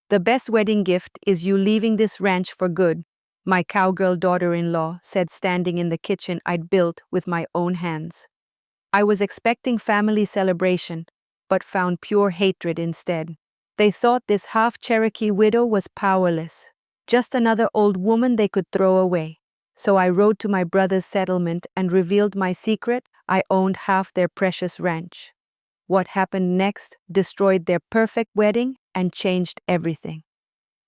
"The best wedding gift is you leaving this ranch for good," my cowgirl daughter-in-law said, standing in the kitchen I'd built with my own hands. I was expecting family celebration, but found pure hatred instead. They thought this half-Cherokee widow was powerless, just another old woman they could throw away. So I rode to my brother's settlement and revealed my secret: I owned half their precious ranch. What happened next destroyed their perfect wedding and changed everything.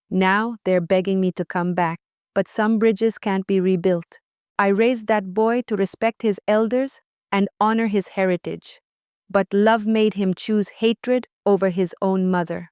Now they're begging me to come back, but some bridges can't be rebuilt. I raised that boy to respect his elders and honor his heritage, but love made him choose hatred over his own mother.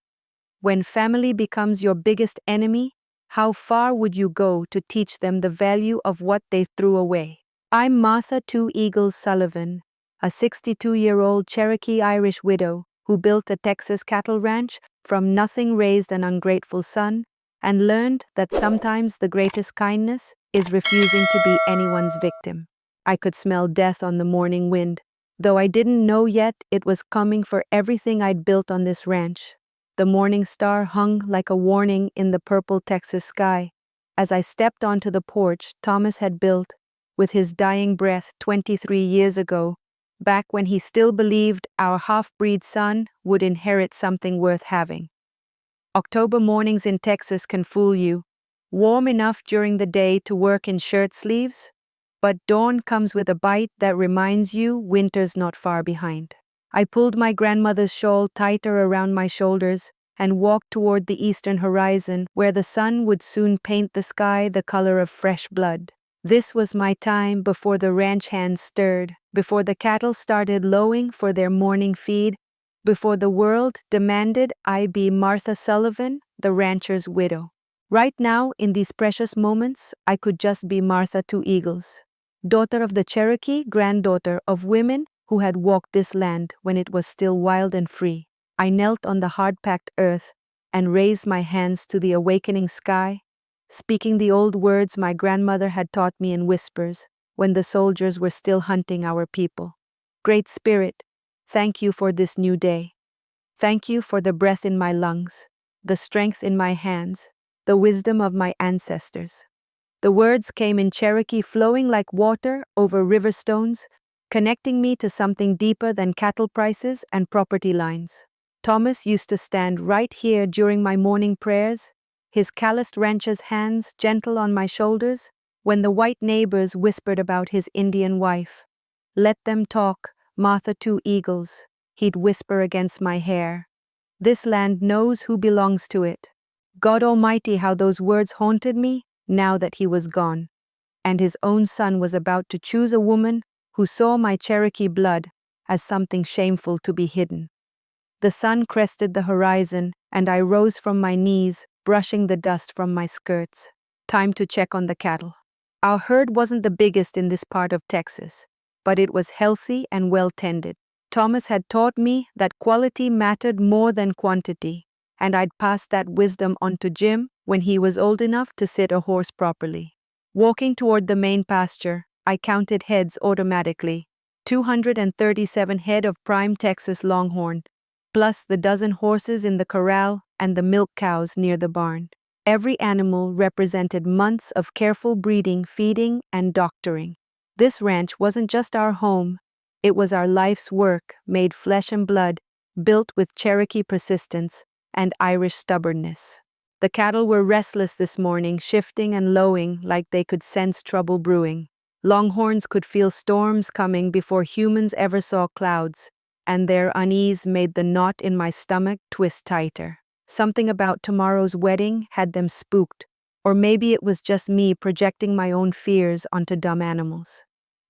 When family becomes your biggest enemy, how far would you go to teach them the value of what they threw away? I'm Martha Two Eagles Sullivan, a 62-year-old Cherokee Irish widow who built a Texas cattle ranch from nothing, raised an ungrateful son, and learned that sometimes the greatest kindness is refusing to be anyone's victim. I could smell death on the morning wind, though I didn't know yet it was coming for everything I'd built on this ranch. The morning star hung like a warning in the purple Texas sky as I stepped onto the porch Thomas had built with his dying breath 23 years ago, back when he still believed our half-breed son would inherit something worth having. October mornings in Texas can fool you. Warm enough during the day to work in shirt sleeves, but dawn comes with a bite that reminds you winter's not far behind. I pulled my grandmother's shawl tighter around my shoulders and walked toward the eastern horizon, where the sun would soon paint the sky the color of fresh blood. This was my time before the ranch hands stirred, before the cattle started lowing for their morning feed, before the world demanded I be Martha Sullivan, the rancher's widow. Right now, in these precious moments, I could just be Martha Two Eagles, daughter of the Cherokee, granddaughter of women who had walked this land when it was still wild and free. I knelt on the hard-packed earth and raised my hands to the awakening sky, speaking the old words my grandmother had taught me in whispers when the soldiers were still hunting our people. Great Spirit, thank you for this new day. Thank you for the breath in my lungs, the strength in my hands, the wisdom of my ancestors. The words came in Cherokee, flowing like water over river stones, connecting me to something deeper than cattle prices and property lines. Thomas used to stand right here during my morning prayers, his calloused rancher's hands gentle on my shoulders, when the white neighbors whispered about his Indian wife. "Let them talk, Martha Two Eagles," he'd whisper against my hair. "This land knows who belongs to it." God Almighty, how those words haunted me now that he was gone, and his own son was about to choose a woman who saw my Cherokee blood as something shameful to be hidden. The sun crested the horizon, and I rose from my knees, brushing the dust from my skirts. Time to check on the cattle. Our herd wasn't the biggest in this part of Texas, but it was healthy and well-tended. Thomas had taught me that quality mattered more than quantity, and I'd passed that wisdom on to Jim when he was old enough to sit a horse properly. Walking toward the main pasture, I counted heads automatically. 237 head of prime Texas Longhorn, plus the dozen horses in the corral and the milk cows near the barn. Every animal represented months of careful breeding, feeding, and doctoring. This ranch wasn't just our home, it was our life's work, made flesh and blood, built with Cherokee persistence and Irish stubbornness. The cattle were restless this morning, shifting and lowing like they could sense trouble brewing. Longhorns could feel storms coming before humans ever saw clouds, and their unease made the knot in my stomach twist tighter. Something about tomorrow's wedding had them spooked, or maybe it was just me projecting my own fears onto dumb animals.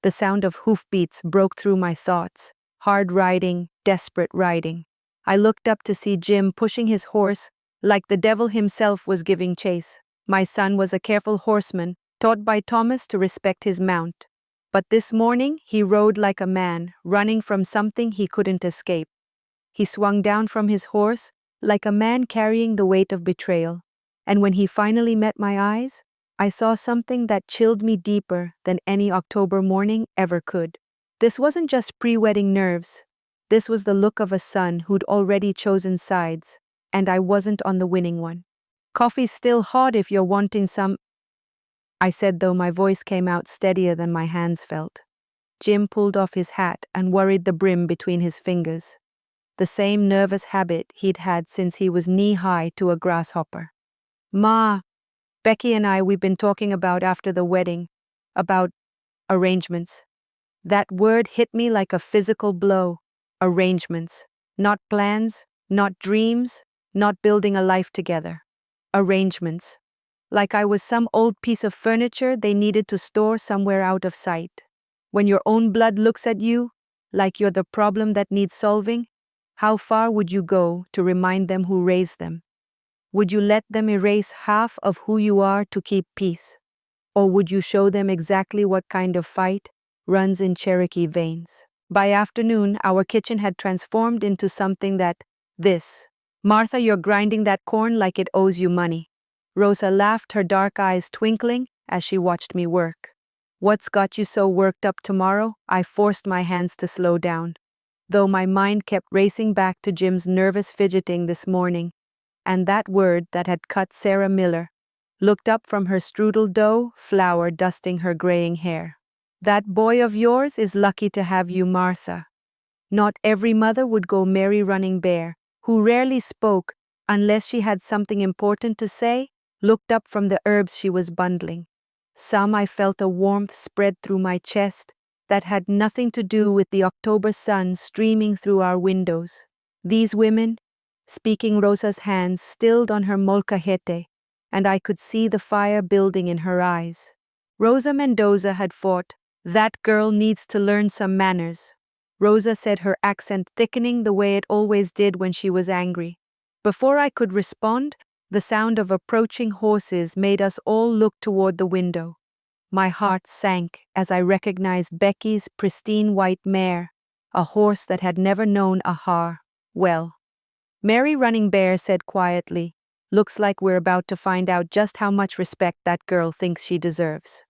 The sound of hoofbeats broke through my thoughts, hard riding, desperate riding. I looked up to see Jim pushing his horse like the devil himself was giving chase. My son was a careful horseman, taught by Thomas to respect his mount. But this morning he rode like a man, running from something he couldn't escape. He swung down from his horse like a man carrying the weight of betrayal. And when he finally met my eyes, I saw something that chilled me deeper than any October morning ever could. This wasn't just pre-wedding nerves. This was the look of a son who'd already chosen sides, and I wasn't on the winning one. Coffee's still hot if you're wanting some, I said, though my voice came out steadier than my hands felt. Jim pulled off his hat and worried the brim between his fingers. The same nervous habit he'd had since he was knee-high to a grasshopper. Ma, Becky and we've been talking about after the wedding, about arrangements. That word hit me like a physical blow. Arrangements. Not plans, not dreams, not building a life together. Arrangements. Like I was some old piece of furniture they needed to store somewhere out of sight. When your own blood looks at you, like you're the problem that needs solving, how far would you go to remind them who raised them? Would you let them erase half of who you are to keep peace? Or would you show them exactly what kind of fight runs in Cherokee veins? By afternoon, our kitchen had transformed into something Martha, you're grinding that corn like it owes you money. Rosa laughed, her dark eyes twinkling as she watched me work. What's got you so worked up tomorrow? I forced my hands to slow down, though my mind kept racing back to Jim's nervous fidgeting this morning, and that word that had cut Sarah Miller looked up from her strudel dough flour dusting her graying hair. That boy of yours is lucky to have you, Martha. Not every mother would go Mary Running Bear, who rarely spoke unless she had something important to say, looked up from the herbs she was bundling. Some I felt a warmth spread through my chest that had nothing to do with the October sun streaming through our windows. These women, speaking Rosa's hands, stilled on her molcajete, and I could see the fire building in her eyes. Rosa Mendoza had fought. That girl needs to learn some manners. Rosa said, her accent thickening the way it always did when she was angry. Before I could respond, the sound of approaching horses made us all look toward the window. My heart sank as I recognized Becky's pristine white mare, a horse that had never known a har. Well, Mary Running Bear said quietly, looks like we're about to find out just how much respect that girl thinks she deserves.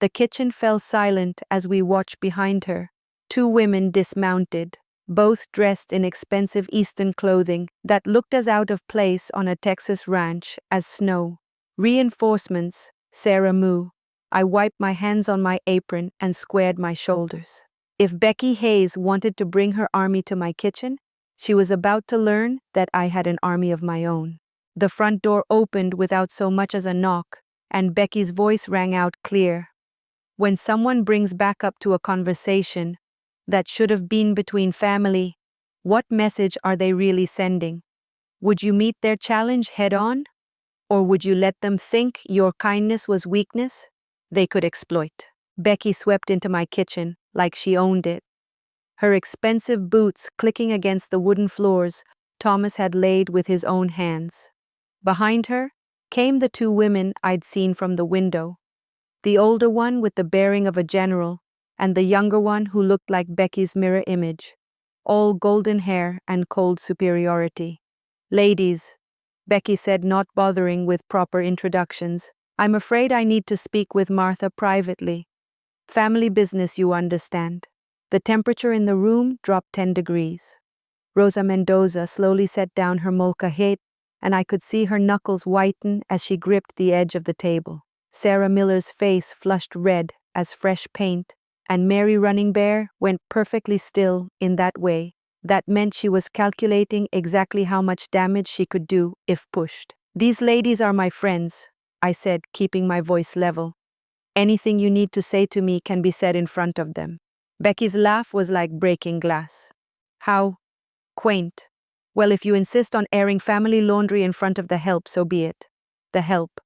The kitchen fell silent as we watched behind her. Two women dismounted, both dressed in expensive Eastern clothing that looked as out of place on a Texas ranch as snow. Reinforcements, Sarah Moo. I wiped my hands on my apron and squared my shoulders. If Becky Hayes wanted to bring her army to my kitchen, she was about to learn that I had an army of my own. The front door opened without so much as a knock, and Becky's voice rang out clear. When someone brings back up to a conversation that should have been between family, what message are they really sending? Would you meet their challenge head on? Or would you let them think your kindness was weakness they could exploit? Becky swept into my kitchen like she owned it. Her expensive boots clicking against the wooden floors Thomas had laid with his own hands. Behind her came the two women I'd seen from the window. The older one with the bearing of a general, and the younger one who looked like Becky's mirror image, all golden hair and cold superiority. Ladies, Becky said, not bothering with proper introductions, I'm afraid I need to speak with Martha privately. Family business, you understand. The temperature in the room dropped 10 degrees. Rosa Mendoza slowly set down her molcajete, and I could see her knuckles whiten as she gripped the edge of the table. Sarah Miller's face flushed red as fresh paint, and Mary Running Bear went perfectly still in that way. That meant she was calculating exactly how much damage she could do if pushed. These ladies are my friends, I said, keeping my voice level. Anything you need to say to me can be said in front of them. Becky's laugh was like breaking glass. How quaint. Well, if you insist on airing family laundry in front of the help, so be it. The help.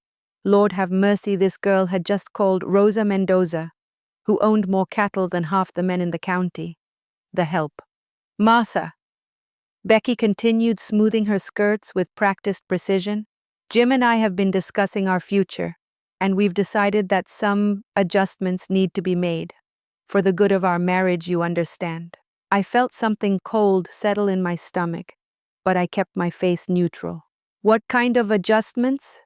Lord have mercy, this girl had just called Rosa Mendoza, who owned more cattle than half the men in the county. The help. Martha. Becky continued, smoothing her skirts with practiced precision. Jim and I have been discussing our future, and we've decided that some adjustments need to be made. For the good of our marriage, you understand. I felt something cold settle in my stomach, but I kept my face neutral. What kind of adjustments?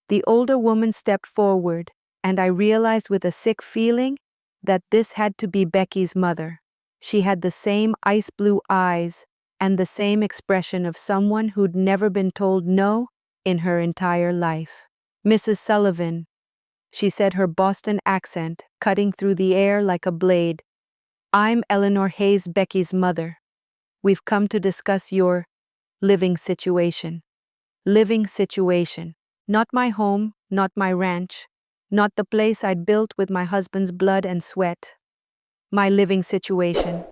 The older woman stepped forward, and I realized with a sick feeling that this had to be Becky's mother. She had the same ice blue eyes and the same expression of someone who'd never been told no in her entire life. Mrs. Sullivan, she said, her Boston accent cutting through the air like a blade. I'm Eleanor Hayes, Becky's mother. We've come to discuss your living situation. Living situation. Not my home, not my ranch, not the place I'd built with my husband's blood and sweat. My living situation.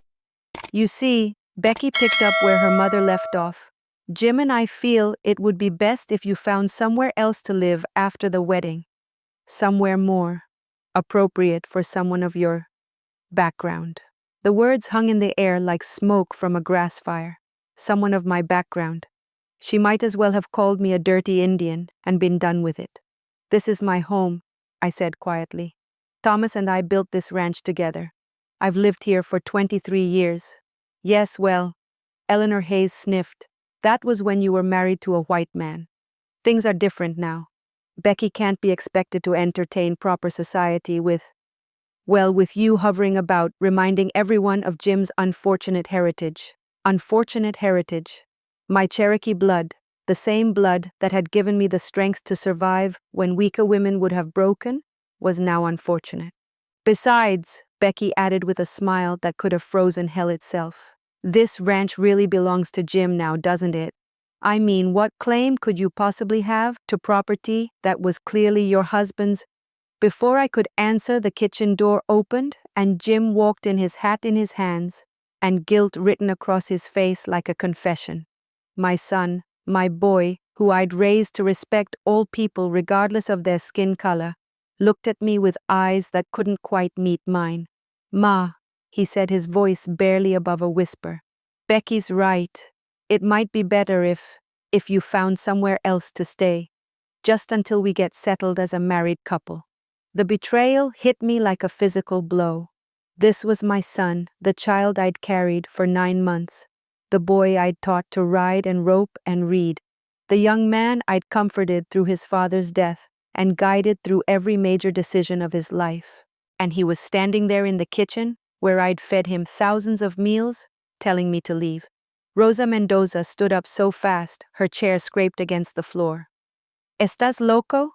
You see, Becky picked up where her mother left off. Jim and I feel it would be best if you found somewhere else to live after the wedding. Somewhere more appropriate for someone of your background. The words hung in the air like smoke from a grass fire. Someone of my background. She might as well have called me a dirty Indian and been done with it. This is my home, I said quietly. Thomas and I built this ranch together. I've lived here for 23 years. Yes, well, Eleanor Hayes sniffed. That was when you were married to a white man. Things are different now. Becky can't be expected to entertain proper society with you hovering about, reminding everyone of Jim's unfortunate heritage. Unfortunate heritage. My Cherokee blood, the same blood that had given me the strength to survive when weaker women would have broken, was now unfortunate. Besides, Becky added with a smile that could have frozen hell itself, this ranch really belongs to Jim now, doesn't it? I mean, what claim could you possibly have to property that was clearly your husband's? Before I could answer, the kitchen door opened and Jim walked in, his hat in his hands, and guilt written across his face like a confession. My son, my boy, who I'd raised to respect all people regardless of their skin color, looked at me with eyes that couldn't quite meet mine. Ma, he said, his voice barely above a whisper. Becky's right. It might be better if you found somewhere else to stay, just until we get settled as a married couple. The betrayal hit me like a physical blow. This was my son, the child I'd carried for 9 months, the boy I'd taught to ride and rope and read, the young man I'd comforted through his father's death and guided through every major decision of his life. And he was standing there in the kitchen, where I'd fed him thousands of meals, telling me to leave. Rosa Mendoza stood up so fast, her chair scraped against the floor. Estás loco?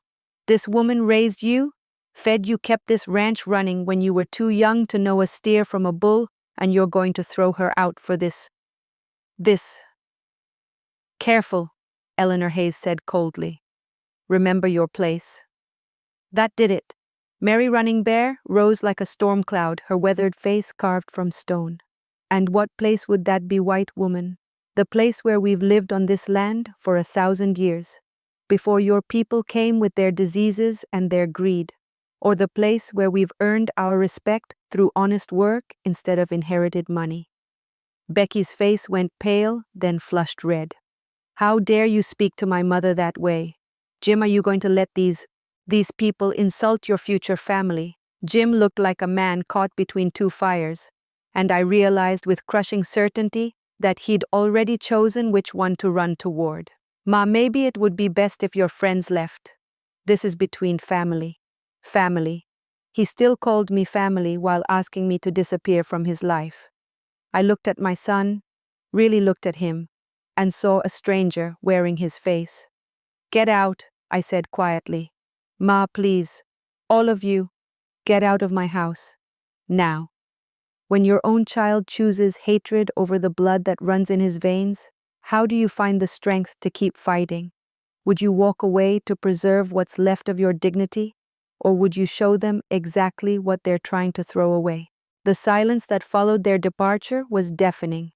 This woman raised you, fed you, kept this ranch running when you were too young to know a steer from a bull, and you're going to throw her out for this. Careful, Eleanor Hayes said coldly. Remember your place. That did it. Mary Running Bear rose like a storm cloud, her weathered face carved from stone. And what place would that be, white woman? The place where we've lived on this land for 1,000 years, before your people came with their diseases and their greed, or the place where we've earned our respect through honest work instead of inherited money. Becky's face went pale, then flushed red. How dare you speak to my mother that way? Jim, are you going to let these people insult your future family? Jim looked like a man caught between two fires, and I realized with crushing certainty that he'd already chosen which one to run toward. Ma, maybe it would be best if your friends left. This is between family. Family. He still called me family while asking me to disappear from his life. I looked at my son, really looked at him, and saw a stranger wearing his face. Get out, I said quietly. Ma, please, all of you, get out of my house. Now. When your own child chooses hatred over the blood that runs in his veins, how do you find the strength to keep fighting? Would you walk away to preserve what's left of your dignity? Or would you show them exactly what they're trying to throw away? The silence that followed their departure was deafening.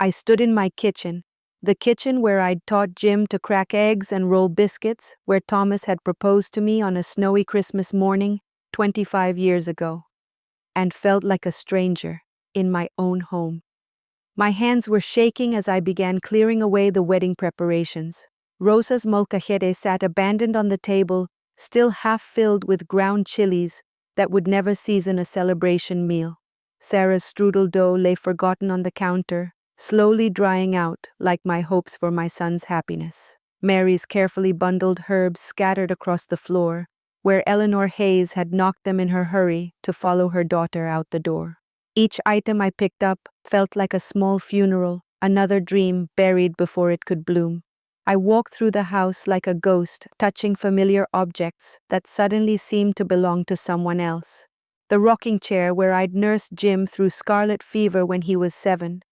I stood in my kitchen, the kitchen where I'd taught Jim to crack eggs and roll biscuits, where Thomas had proposed to me on a snowy Christmas morning 25 years ago, and felt like a stranger in my own home. My hands were shaking as I began clearing away the wedding preparations. Rosa's molcajete sat abandoned on the table, still half filled with ground chilies that would never season a celebration meal. Sarah's strudel dough lay forgotten on the counter, slowly drying out like my hopes for my son's happiness. Mary's carefully bundled herbs scattered across the floor, where Eleanor Hayes had knocked them in her hurry to follow her daughter out the door. Each item I picked up felt like a small funeral, another dream buried before it could bloom. I walked through the house like a ghost, touching familiar objects that suddenly seemed to belong to someone else. The rocking chair where I'd nursed Jim through scarlet fever when he was 7.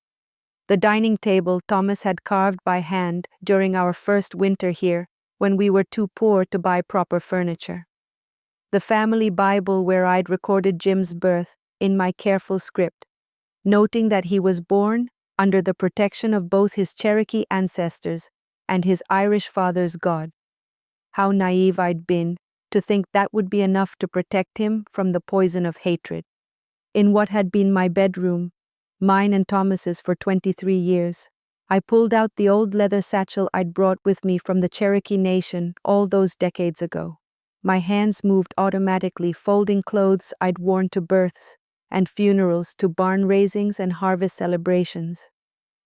The dining table Thomas had carved by hand during our first winter here, when we were too poor to buy proper furniture. The family Bible where I'd recorded Jim's birth in my careful script, noting that he was born under the protection of both his Cherokee ancestors and his Irish father's God. How naive I'd been to think that would be enough to protect him from the poison of hatred. In what had been my bedroom, mine and Thomas's for 23 years, I pulled out the old leather satchel I'd brought with me from the Cherokee Nation all those decades ago. My hands moved automatically, folding clothes I'd worn to births and funerals, to barn raisings and harvest celebrations.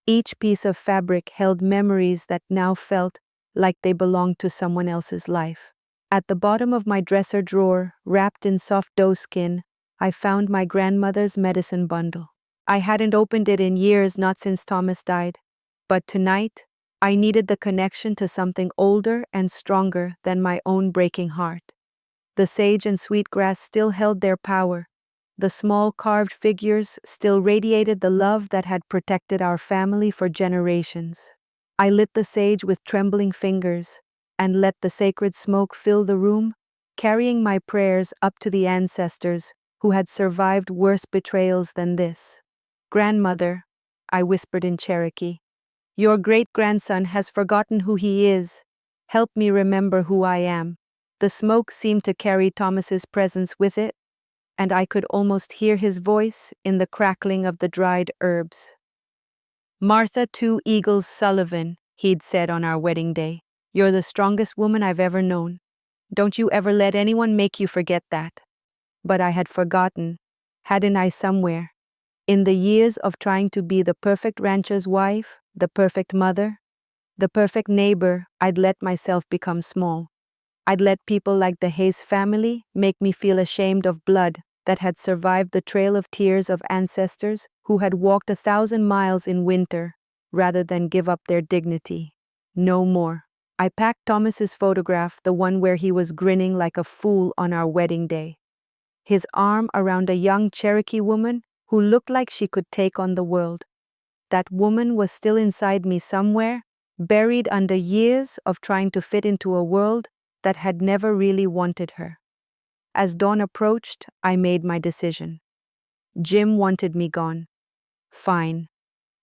Each piece of fabric held memories that now felt like they belonged to someone else's life. At the bottom of my dresser drawer, wrapped in soft doeskin, I found my grandmother's medicine bundle. I hadn't opened it in years, not since Thomas died. But tonight, I needed the connection to something older and stronger than my own breaking heart. The sage and sweetgrass still held their power. The small carved figures still radiated the love that had protected our family for generations. I lit the sage with trembling fingers and let the sacred smoke fill the room, carrying my prayers up to the ancestors who had survived worse betrayals than this. "Grandmother," I whispered in Cherokee, "your great-grandson has forgotten who he is. Help me remember who I am." The smoke seemed to carry Thomas's presence with it, and I could almost hear his voice in the crackling of the dried herbs. "Martha Two Eagles Sullivan," he'd said on our wedding day, "you're the strongest woman I've ever known. Don't you ever let anyone make you forget that." But I had forgotten, hadn't I, somewhere? In the years of trying to be the perfect rancher's wife, the perfect mother, the perfect neighbor, I'd let myself become small. I'd let people like the Hayes family make me feel ashamed of blood that had survived the trail of tears of ancestors who had walked 1,000 miles in winter rather than give up their dignity. No more. I packed Thomas's photograph, the one where he was grinning like a fool on our wedding day, his arm around a young Cherokee woman who looked like she could take on the world. That woman was still inside me somewhere, buried under years of trying to fit into a world that had never really wanted her. As dawn approached, I made my decision. Jim wanted me gone. Fine.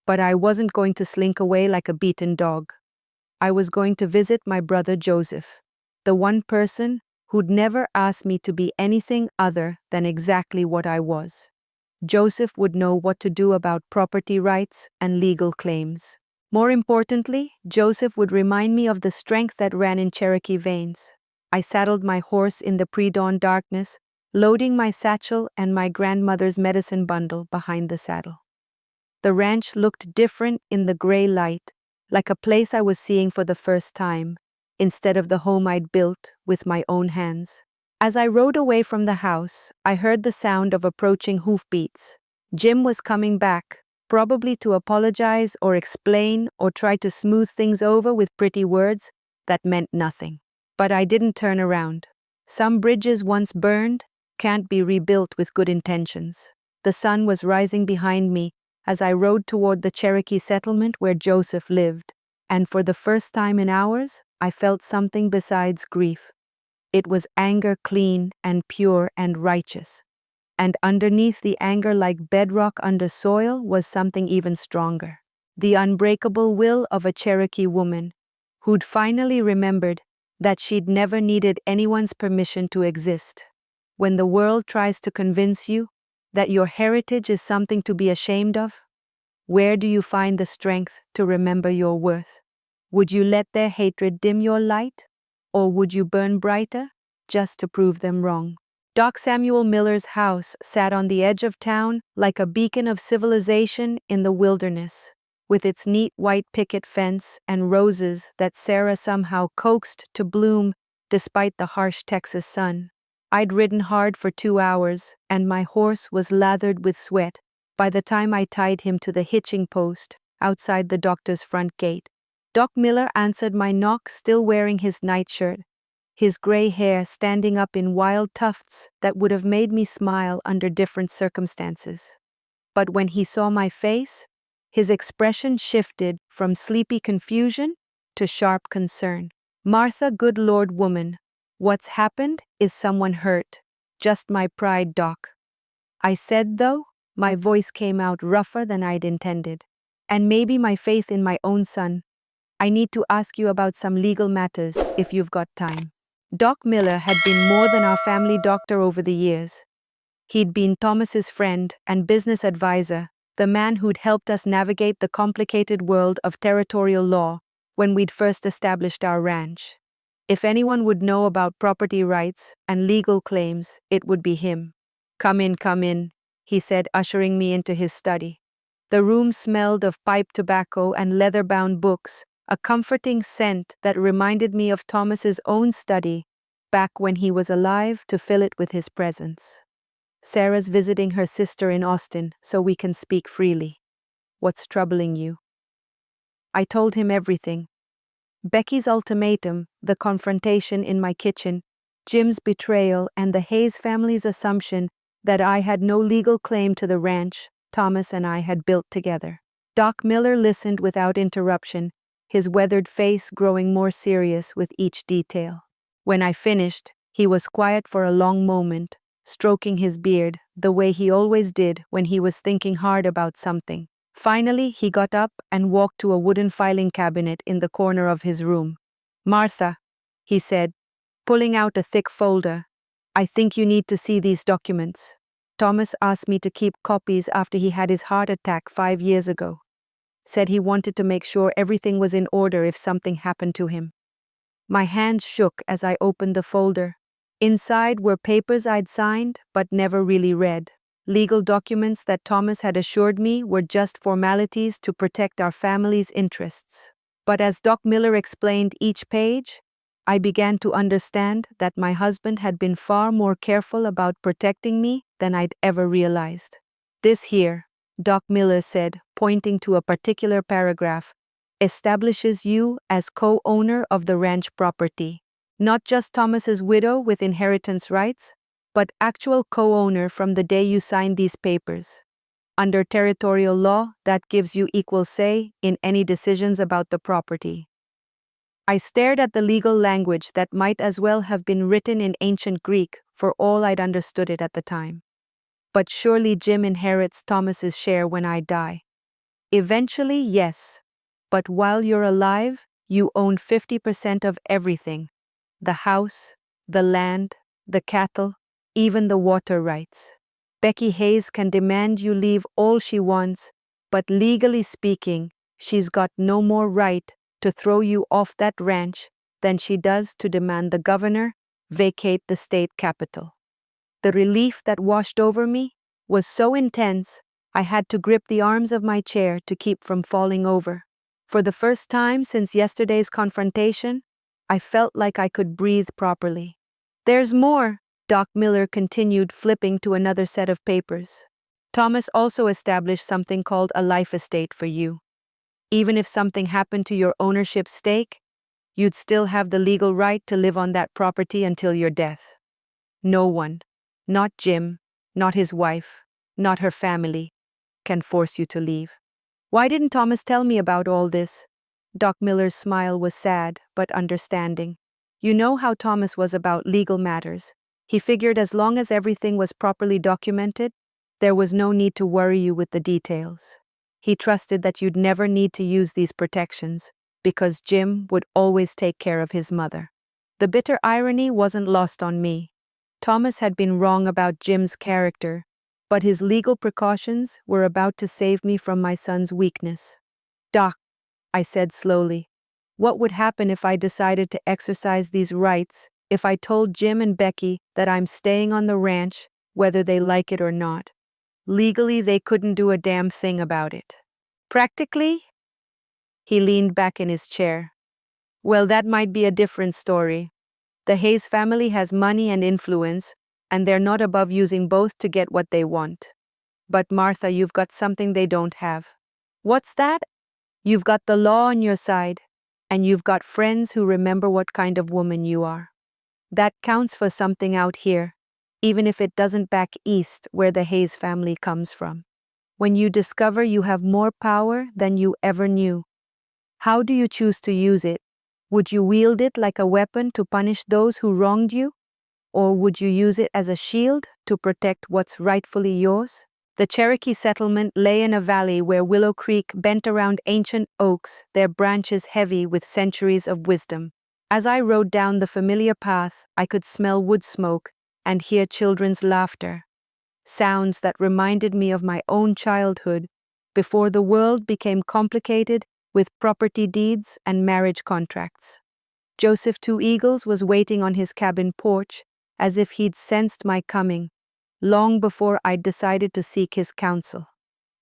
But I wasn't going to slink away like a beaten dog. I was going to visit my brother Joseph, the one person who'd never asked me to be anything other than exactly what I was. Joseph would know what to do about property rights and legal claims. More importantly, Joseph would remind me of the strength that ran in Cherokee veins. I saddled my horse in the pre-dawn darkness, loading my satchel and my grandmother's medicine bundle behind the saddle. The ranch looked different in the gray light, like a place I was seeing for the first time, instead of the home I'd built with my own hands. As I rode away from the house, I heard the sound of approaching hoofbeats. Jim was coming back, probably to apologize or explain or try to smooth things over with pretty words that meant nothing. But I didn't turn around. Some bridges once burned can't be rebuilt with good intentions. The sun was rising behind me as I rode toward the Cherokee settlement where Joseph lived, and for the first time in hours, I felt something besides grief. It was anger, clean and pure and righteous. And underneath the anger, like bedrock under soil, was something even stronger. The unbreakable will of a Cherokee woman who'd finally remembered that she'd never needed anyone's permission to exist. When the world tries to convince you that your heritage is something to be ashamed of, where do you find the strength to remember your worth? Would you let their hatred dim your light? Or would you burn brighter just to prove them wrong? Doc Samuel Miller's house sat on the edge of town like a beacon of civilization in the wilderness, with its neat white picket fence and roses that Sarah somehow coaxed to bloom despite the harsh Texas sun. I'd ridden hard for 2 hours, and my horse was lathered with sweat by the time I tied him to the hitching post outside the doctor's front gate. Doc Miller answered my knock, still wearing his nightshirt, his gray hair standing up in wild tufts that would have made me smile under different circumstances. But when he saw my face, his expression shifted from sleepy confusion to sharp concern. "Martha, good Lord, woman, what's happened? Is someone hurt?" "Just my pride, Doc," I said, though my voice came out rougher than I'd intended. "And maybe my faith in my own son. I need to ask you about some legal matters, if you've got time." Doc Miller had been more than our family doctor over the years. He'd been Thomas's friend and business advisor, the man who'd helped us navigate the complicated world of territorial law when we'd first established our ranch. If anyone would know about property rights and legal claims, it would be him. Come in," he said, ushering me into his study. The room smelled of pipe tobacco and leather-bound books, a comforting scent that reminded me of Thomas's own study back when he was alive, to fill it with his presence. "Sarah's visiting her sister in Austin, so we can speak freely. What's troubling you?" I told him everything. Becky's ultimatum, the confrontation in my kitchen, Jim's betrayal, and the Hayes family's assumption that I had no legal claim to the ranch Thomas and I had built together. Doc Miller listened without interruption, his weathered face growing more serious with each detail. When I finished, he was quiet for a long moment, stroking his beard the way he always did when he was thinking hard about something. Finally, he got up and walked to a wooden filing cabinet in the corner of his room. "Martha," he said, pulling out a thick folder, "I think you need to see these documents. Thomas asked me to keep copies after he had his heart attack 5 years ago. Said he wanted to make sure everything was in order if something happened to him." My hands shook as I opened the folder. Inside were papers I'd signed but never really read. Legal documents that Thomas had assured me were just formalities to protect our family's interests. But as Doc Miller explained each page, I began to understand that my husband had been far more careful about protecting me than I'd ever realized. "This here," Doc Miller said, pointing to a particular paragraph, "establishes you as co-owner of the ranch property. Not just Thomas's widow with inheritance rights, but actual co-owner from the day you signed these papers. Under territorial law, that gives you equal say in any decisions about the property." I stared at the legal language that might as well have been written in ancient Greek for all I'd understood it at the time. "But surely Jim inherits Thomas's share when I die." "Eventually, yes. But while you're alive, you own 50% of everything. The house, the land, the cattle, even the water rights. Becky Hayes can demand you leave all she wants, but legally speaking, she's got no more right to throw you off that ranch than she does to demand the governor vacate the state capital." The relief that washed over me was so intense, I had to grip the arms of my chair to keep from falling over. For the first time since yesterday's confrontation, I felt like I could breathe properly. "There's more," Doc Miller continued, flipping to another set of papers. "Thomas also established something called a life estate for you. Even if something happened to your ownership stake, you'd still have the legal right to live on that property until your death. No one, not Jim, not his wife, not her family, can force you to leave." "Why didn't Thomas tell me about all this?" Doc Miller's smile was sad but understanding. "You know how Thomas was about legal matters. He figured as long as everything was properly documented, there was no need to worry you with the details. He trusted that you'd never need to use these protections, because Jim would always take care of his mother." The bitter irony wasn't lost on me. Thomas had been wrong about Jim's character, but his legal precautions were about to save me from my son's weakness. "Doc," I said slowly, "what would happen if I decided to exercise these rights, if I told Jim and Becky that I'm staying on the ranch, whether they like it or not?" "Legally, they couldn't do a damn thing about it. Practically?" He leaned back in his chair. "Well, that might be a different story. The Hayes family has money and influence, and they're not above using both to get what they want. But Martha, you've got something they don't have." "What's that?" "You've got the law on your side. and you've got friends who remember what kind of woman you are. That counts for something out here, even if it doesn't back east where the Hayes family comes from. When you discover you have more power than you ever knew, how do you choose to use it? Would you wield it like a weapon to punish those who wronged you? Or would you use it as a shield to protect what's rightfully yours? The Cherokee settlement lay in a valley where Willow Creek bent around ancient oaks, their branches heavy with centuries of wisdom. As I rode down the familiar path, I could smell wood smoke and hear children's laughter, sounds that reminded me of my own childhood before the world became complicated with property deeds and marriage contracts. Joseph Two Eagles was waiting on his cabin porch as if he'd sensed my coming, long before I'd decided to seek his counsel.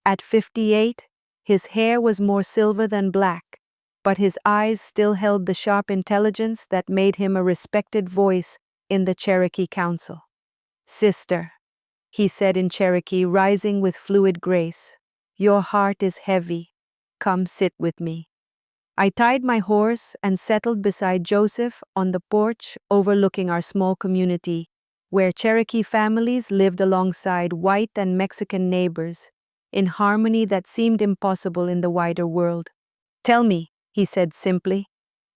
At 58, his hair was more silver than black, but his eyes still held the sharp intelligence that made him a respected voice in the Cherokee Council. "Sister," he said in Cherokee, rising with fluid grace, "your heart is heavy. Come sit with me." I tied my horse and settled beside Joseph on the porch overlooking our small community, where Cherokee families lived alongside white and Mexican neighbors, in harmony that seemed impossible in the wider world. "Tell me," he said simply,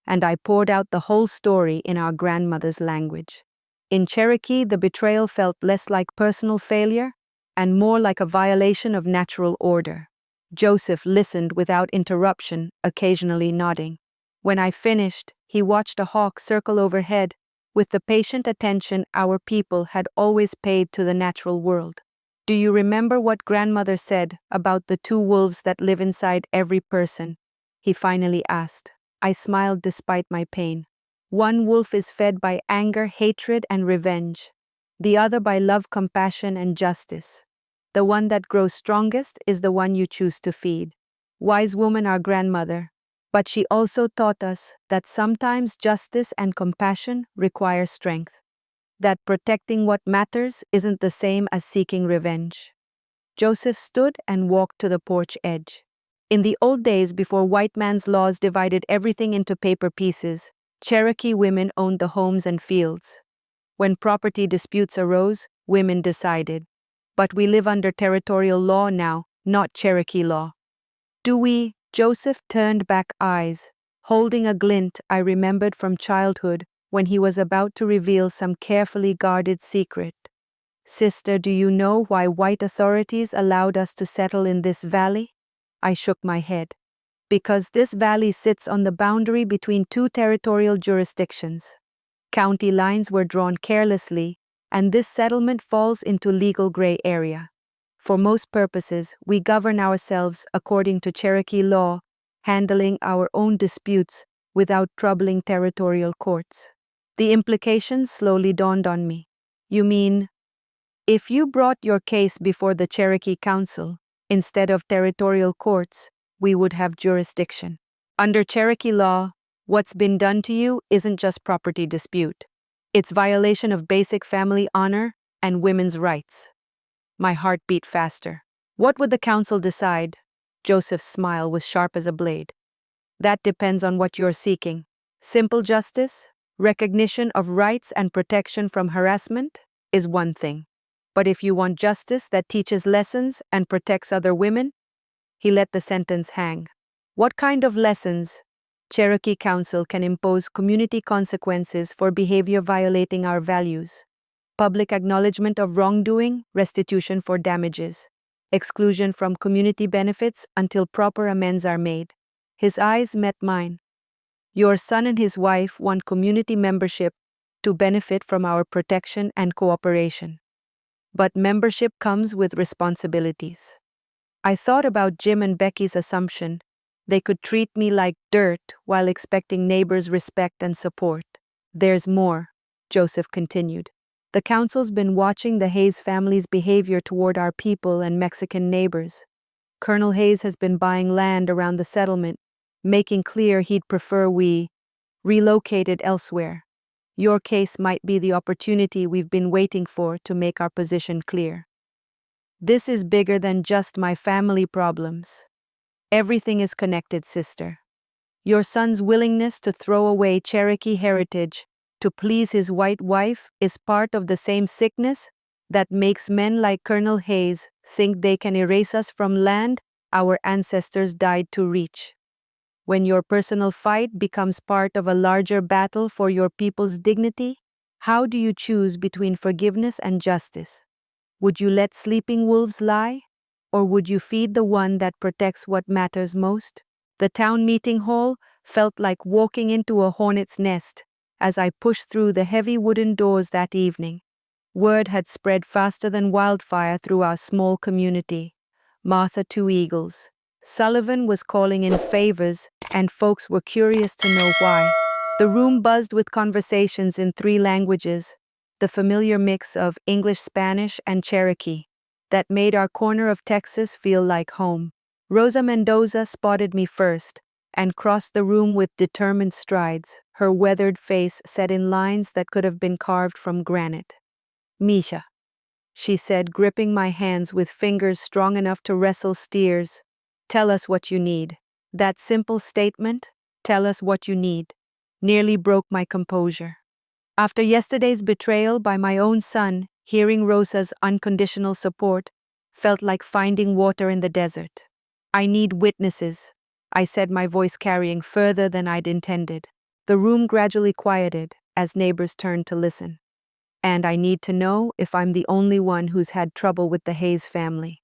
and I poured out the whole story in our grandmother's language. In Cherokee, the betrayal felt less like personal failure and more like a violation of natural order. Joseph listened without interruption, occasionally nodding. When I finished, he watched a hawk circle overhead with the patient attention our people had always paid to the natural world. "Do you remember what grandmother said about the two wolves that live inside every person?" he finally asked. I smiled despite my pain. "One wolf is fed by anger, hatred, and revenge. The other by love, compassion, and justice. The one that grows strongest is the one you choose to feed." Wise woman, our grandmother. But she also taught us that sometimes justice and compassion require strength. That protecting what matters isn't the same as seeking revenge. Joseph stood and walked to the porch edge. In the old days, before white man's laws divided everything into paper pieces, Cherokee women owned the homes and fields. When property disputes arose, women decided. But we live under territorial law now, not Cherokee law. "Do we?" Joseph turned back eyes, holding a glint I remembered from childhood when he was about to reveal some carefully guarded secret. "Sister, do you know why white authorities allowed us to settle in this valley?" I shook my head. "Because this valley sits on the boundary between two territorial jurisdictions. County lines were drawn carelessly, and this settlement falls into legal gray area. For most purposes, we govern ourselves according to Cherokee law, handling our own disputes without troubling territorial courts." The implications slowly dawned on me. "You mean, if you brought your case before the Cherokee Council, instead of territorial courts, we would have jurisdiction. Under Cherokee law, what's been done to you isn't just property dispute. It's violation of basic family honor and women's rights." My heart beat faster. "What would the council decide?" Joseph's smile was sharp as a blade. "That depends on what you're seeking. Simple justice, recognition of rights and protection from harassment is one thing. But if you want justice that teaches lessons and protects other women," he let the sentence hang. "What kind of lessons?" "Cherokee Council can impose community consequences for behavior violating our values. Public acknowledgement of wrongdoing, restitution for damages. Exclusion from community benefits until proper amends are made." His eyes met mine. "Your son and his wife want community membership to benefit from our protection and cooperation. But membership comes with responsibilities." I thought about Jim and Becky's assumption they could treat me like dirt while expecting neighbors' respect and support. "There's more," Joseph continued. "The council's been watching the Hayes family's behavior toward our people and Mexican neighbors. Colonel Hayes has been buying land around the settlement, making clear he'd prefer we relocated elsewhere. Your case might be the opportunity we've been waiting for to make our position clear. This is bigger than just my family problems. Everything is connected, sister. Your son's willingness to throw away Cherokee heritage to please his white wife is part of the same sickness that makes men like Colonel Hayes think they can erase us from land our ancestors died to reach. When your personal fight becomes part of a larger battle for your people's dignity, how do you choose between forgiveness and justice? Would you let sleeping wolves lie? Or would you feed the one that protects what matters most? The town meeting hall felt like walking into a hornet's nest as I pushed through the heavy wooden doors that evening. Word had spread faster than wildfire through our small community. Martha Two Eagles. Sullivan was calling in favors, and folks were curious to know why. The room buzzed with conversations in 3 languages, the familiar mix of English, Spanish, and Cherokee that made our corner of Texas feel like home. Rosa Mendoza spotted me first and crossed the room with determined strides, her weathered face set in lines that could have been carved from granite. "Misha," she said, gripping my hands with fingers strong enough to wrestle steers. "Tell us what you need." That simple statement, "Tell us what you need," nearly broke my composure. After yesterday's betrayal by my own son, hearing Rosa's unconditional support felt like finding water in the desert. "I need witnesses," I said, my voice carrying further than I'd intended. The room gradually quieted as neighbors turned to listen. "And I need to know if I'm the only one who's had trouble with the Hayes family."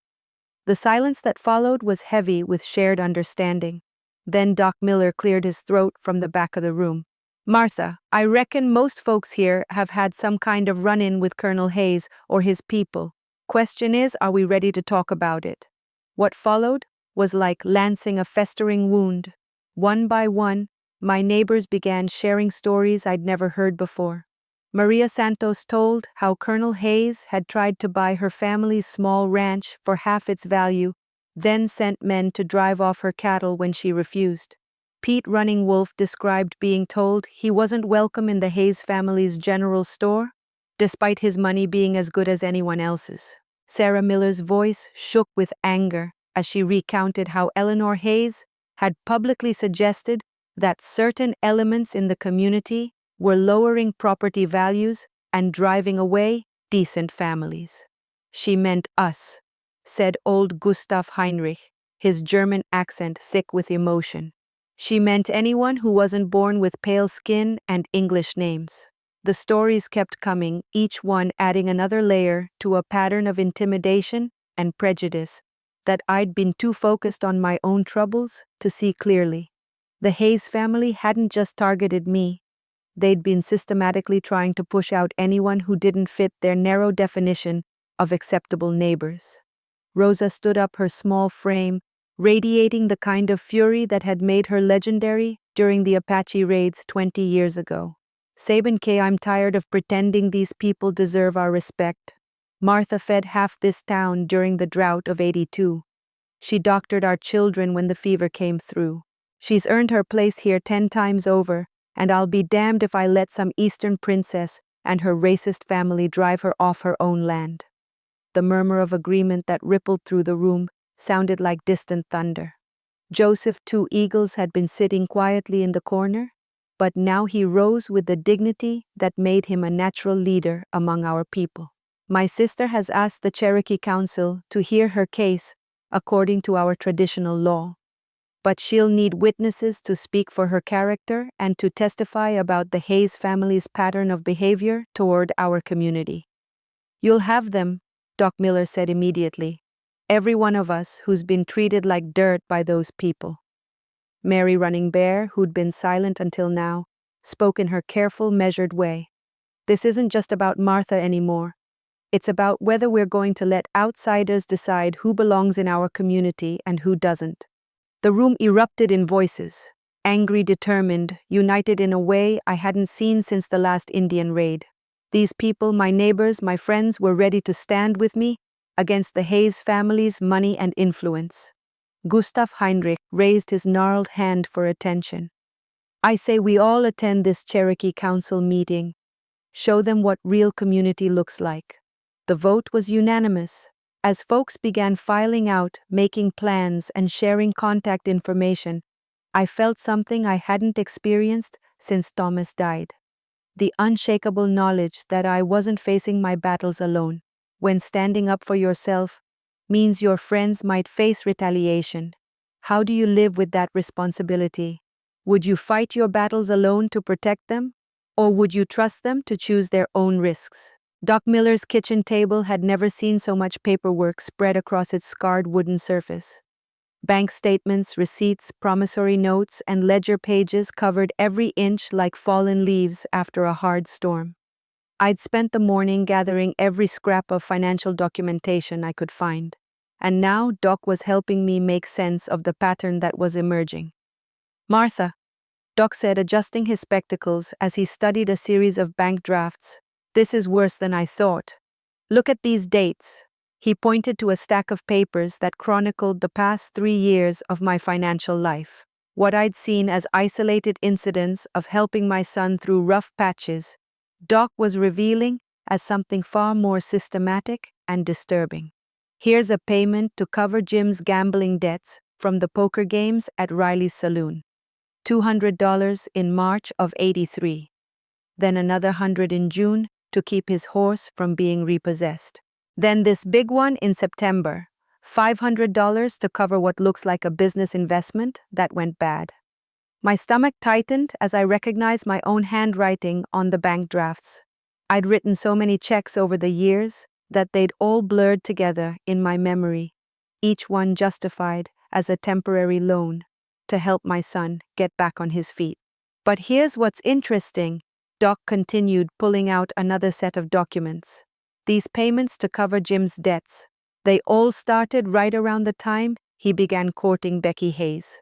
The silence that followed was heavy with shared understanding. Then Doc Miller cleared his throat from the back of the room. "Martha, I reckon most folks here have had some kind of run-in with Colonel Hayes or his people. Question is, are we ready to talk about it?" What followed was like lancing a festering wound. One by one, my neighbors began sharing stories I'd never heard before. Maria Santos told how Colonel Hayes had tried to buy her family's small ranch for half its value, then sent men to drive off her cattle when she refused. Pete Running Wolf described being told he wasn't welcome in the Hayes family's general store, despite his money being as good as anyone else's. Sarah Miller's voice shook with anger as she recounted how Eleanor Hayes had publicly suggested that certain elements in the community were lowering property values and driving away decent families. "She meant us," said old Gustav Heinrich, his German accent thick with emotion. "She meant anyone who wasn't born with pale skin and English names." The stories kept coming, each one adding another layer to a pattern of intimidation and prejudice that I'd been too focused on my own troubles to see clearly. The Hayes family hadn't just targeted me. They'd been systematically trying to push out anyone who didn't fit their narrow definition of acceptable neighbors. Rosa stood up, her small frame radiating the kind of fury that had made her legendary during the Apache raids 20 years ago. "Sabin K, I'm tired of pretending these people deserve our respect. Martha fed half this town during the drought of '82. She doctored our children when the fever came through. She's earned her place here 10 times over, and I'll be damned if I let some Eastern princess and her racist family drive her off her own land." The murmur of agreement that rippled through the room sounded like distant thunder. Joseph Two Eagles had been sitting quietly in the corner, but now he rose with the dignity that made him a natural leader among our people. "My sister has asked the Cherokee Council to hear her case according to our traditional law. But she'll need witnesses to speak for her character and to testify about the Hayes family's pattern of behavior toward our community." "You'll have them," Doc Miller said immediately. "Every one of us who's been treated like dirt by those people." Mary Running Bear, who'd been silent until now, spoke in her careful, measured way. "This isn't just about Martha anymore. It's about whether we're going to let outsiders decide who belongs in our community and who doesn't." The room erupted in voices, angry, determined, united in a way I hadn't seen since the last Indian raid. These people, my neighbors, my friends, were ready to stand with me against the Hayes family's money and influence. Gustav Heinrich raised his gnarled hand for attention. "I say we all attend this Cherokee Council meeting. Show them what real community looks like." The vote was unanimous. As folks began filing out, making plans, and sharing contact information, I felt something I hadn't experienced since Thomas died. The unshakable knowledge that I wasn't facing my battles alone. When standing up for yourself means your friends might face retaliation, how do you live with that responsibility? Would you fight your battles alone to protect them? Or would you trust them to choose their own risks? Doc Miller's kitchen table had never seen so much paperwork spread across its scarred wooden surface. Bank statements, receipts, promissory notes, and ledger pages covered every inch like fallen leaves after a hard storm. I'd spent the morning gathering every scrap of financial documentation I could find, and now Doc was helping me make sense of the pattern that was emerging. "Martha," Doc said, adjusting his spectacles as he studied a series of bank drafts, "this is worse than I thought. Look at these dates." He pointed to a stack of papers that chronicled the past 3 years of my financial life. What I'd seen as isolated incidents of helping my son through rough patches, Doc was revealing as something far more systematic and disturbing. Here's a payment to cover Jim's gambling debts from the poker games at Riley's saloon. $200 in March of '83. Then another 100 in June to keep his horse from being repossessed. Then this big one in September, $500 to cover what looks like a business investment that went bad. My stomach tightened as I recognized my own handwriting on the bank drafts. I'd written so many checks over the years that they'd all blurred together in my memory, each one justified as a temporary loan to help my son get back on his feet. But here's what's interesting, Doc continued, pulling out another set of documents. These payments to cover Jim's debts, they all started right around the time he began courting Becky Hayes.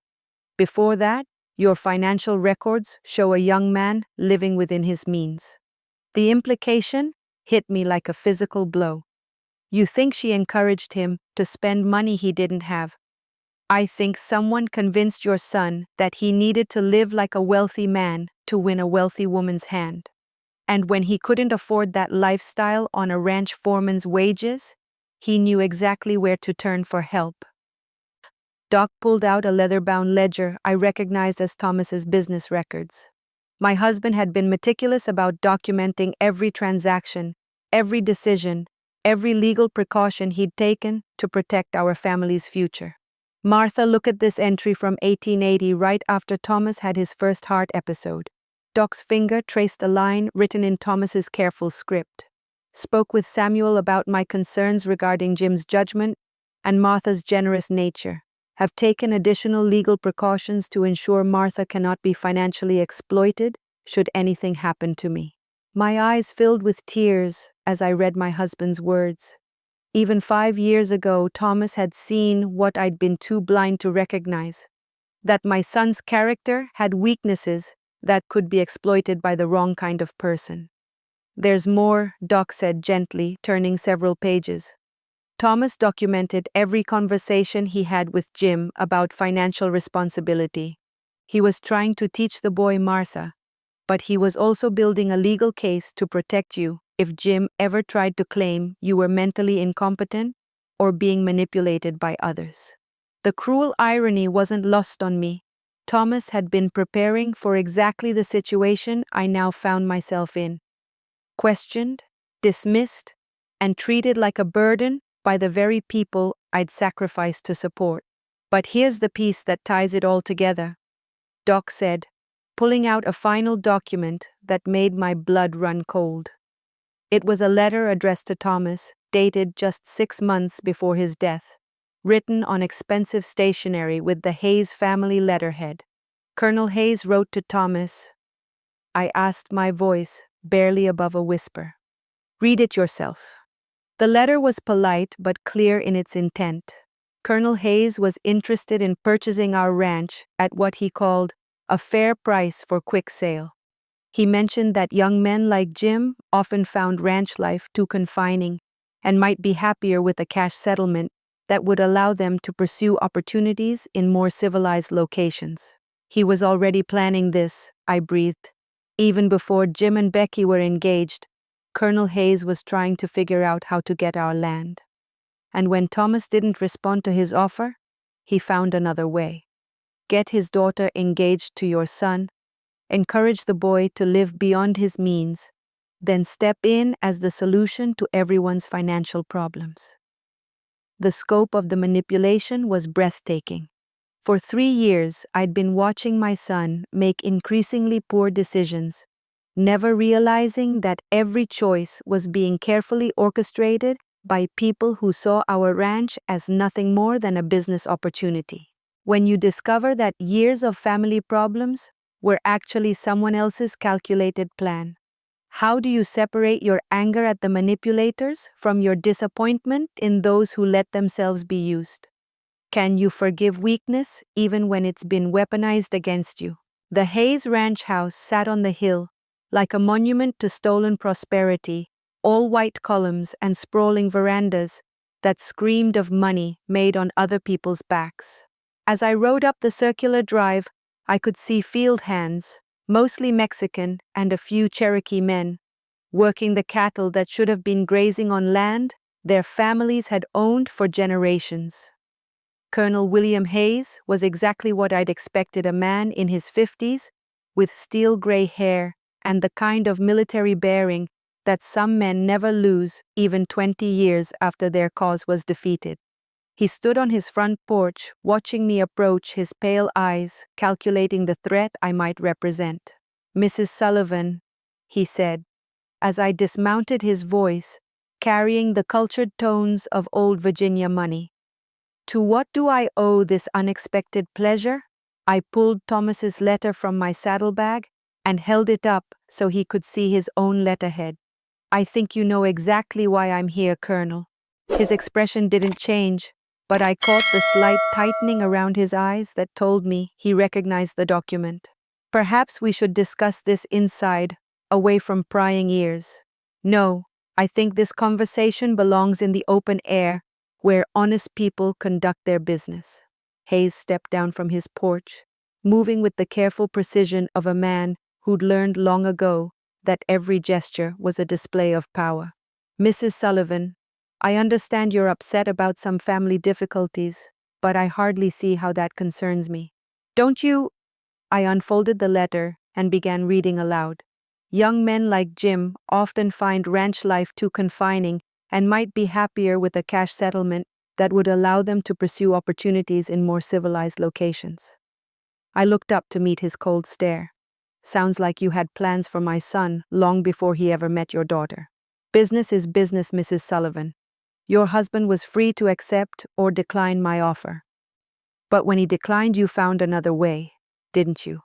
Before that, your financial records show a young man living within his means. The implication hit me like a physical blow. You think she encouraged him to spend money he didn't have. I think someone convinced your son that he needed to live like a wealthy man to win a wealthy woman's hand. And when he couldn't afford that lifestyle on a ranch foreman's wages, he knew exactly where to turn for help. Doc pulled out a leather-bound ledger I recognized as Thomas's business records. My husband had been meticulous about documenting every transaction, every decision, every legal precaution he'd taken to protect our family's future. "Martha, look at this entry from 1880, right after Thomas had his first heart episode." Doc's finger traced a line written in Thomas's careful script. "Spoke with Samuel about my concerns regarding Jim's judgment and Martha's generous nature. Have taken additional legal precautions to ensure Martha cannot be financially exploited should anything happen to me." My eyes filled with tears as I read my husband's words. Even 5 years ago, Thomas had seen what I'd been too blind to recognize, that my son's character had weaknesses that could be exploited by the wrong kind of person. "There's more," Doc said gently, turning several pages. Thomas documented every conversation he had with Jim about financial responsibility. He was trying to teach the boy Martha, but he was also building a legal case to protect you if Jim ever tried to claim you were mentally incompetent or being manipulated by others. The cruel irony wasn't lost on me. Thomas had been preparing for exactly the situation I now found myself in. Questioned, dismissed, and treated like a burden by the very people I'd sacrificed to support. "But here's the piece that ties it all together," Doc said, pulling out a final document that made my blood run cold. It was a letter addressed to Thomas, dated just 6 months before his death, written on expensive stationery with the Hayes family letterhead. Colonel Hayes wrote to Thomas. I asked, my voice barely above a whisper. "Read it yourself." The letter was polite but clear in its intent. Colonel Hayes was interested in purchasing our ranch at what he called a fair price for quick sale. He mentioned that young men like Jim often found ranch life too confining and might be happier with a cash settlement that would allow them to pursue opportunities in more civilized locations. He was already planning this, I breathed. Even before Jim and Becky were engaged, Colonel Hayes was trying to figure out how to get our land. And when Thomas didn't respond to his offer, he found another way. get his daughter engaged to your son, encourage the boy to live beyond his means, then step in as the solution to everyone's financial problems. The scope of the manipulation was breathtaking. For 3 years, I'd been watching my son make increasingly poor decisions, never realizing that every choice was being carefully orchestrated by people who saw our ranch as nothing more than a business opportunity. When you discover that years of family problems were actually someone else's calculated plan, how do you separate your anger at the manipulators from your disappointment in those who let themselves be used? Can you forgive weakness even when it's been weaponized against you? The Hayes Ranch house sat on the hill, like a monument to stolen prosperity, all white columns and sprawling verandas that screamed of money made on other people's backs. As I rode up the circular drive, I could see field hands, mostly Mexican and a few Cherokee men, working the cattle that should have been grazing on land their families had owned for generations. Colonel William Hayes was exactly what I'd expected: a man in his 50s, with steel gray hair and the kind of military bearing that some men never lose even 20 years after their cause was defeated. He stood on his front porch, watching me approach, his pale eyes calculating the threat I might represent. "Mrs. Sullivan," he said, as I dismounted, his voice carrying the cultured tones of old Virginia money. "To what do I owe this unexpected pleasure?" I pulled Thomas's letter from my saddlebag and held it up so he could see his own letterhead. "I think you know exactly why I'm here, Colonel." His expression didn't change, but I caught the slight tightening around his eyes that told me he recognized the document. "Perhaps we should discuss this inside, away from prying ears." "No, I think this conversation belongs in the open air, where honest people conduct their business." Hayes stepped down from his porch, moving with the careful precision of a man who'd learned long ago that every gesture was a display of power. "Mrs. Sullivan, I understand you're upset about some family difficulties, but I hardly see how that concerns me. Don't you—" I unfolded the letter and began reading aloud. "Young men like Jim often find ranch life too confining and might be happier with a cash settlement that would allow them to pursue opportunities in more civilized locations." I looked up to meet his cold stare. "Sounds like you had plans for my son long before he ever met your daughter." "Business is business, Mrs. Sullivan. Your husband was free to accept or decline my offer. But when he declined, you found another way, didn't you?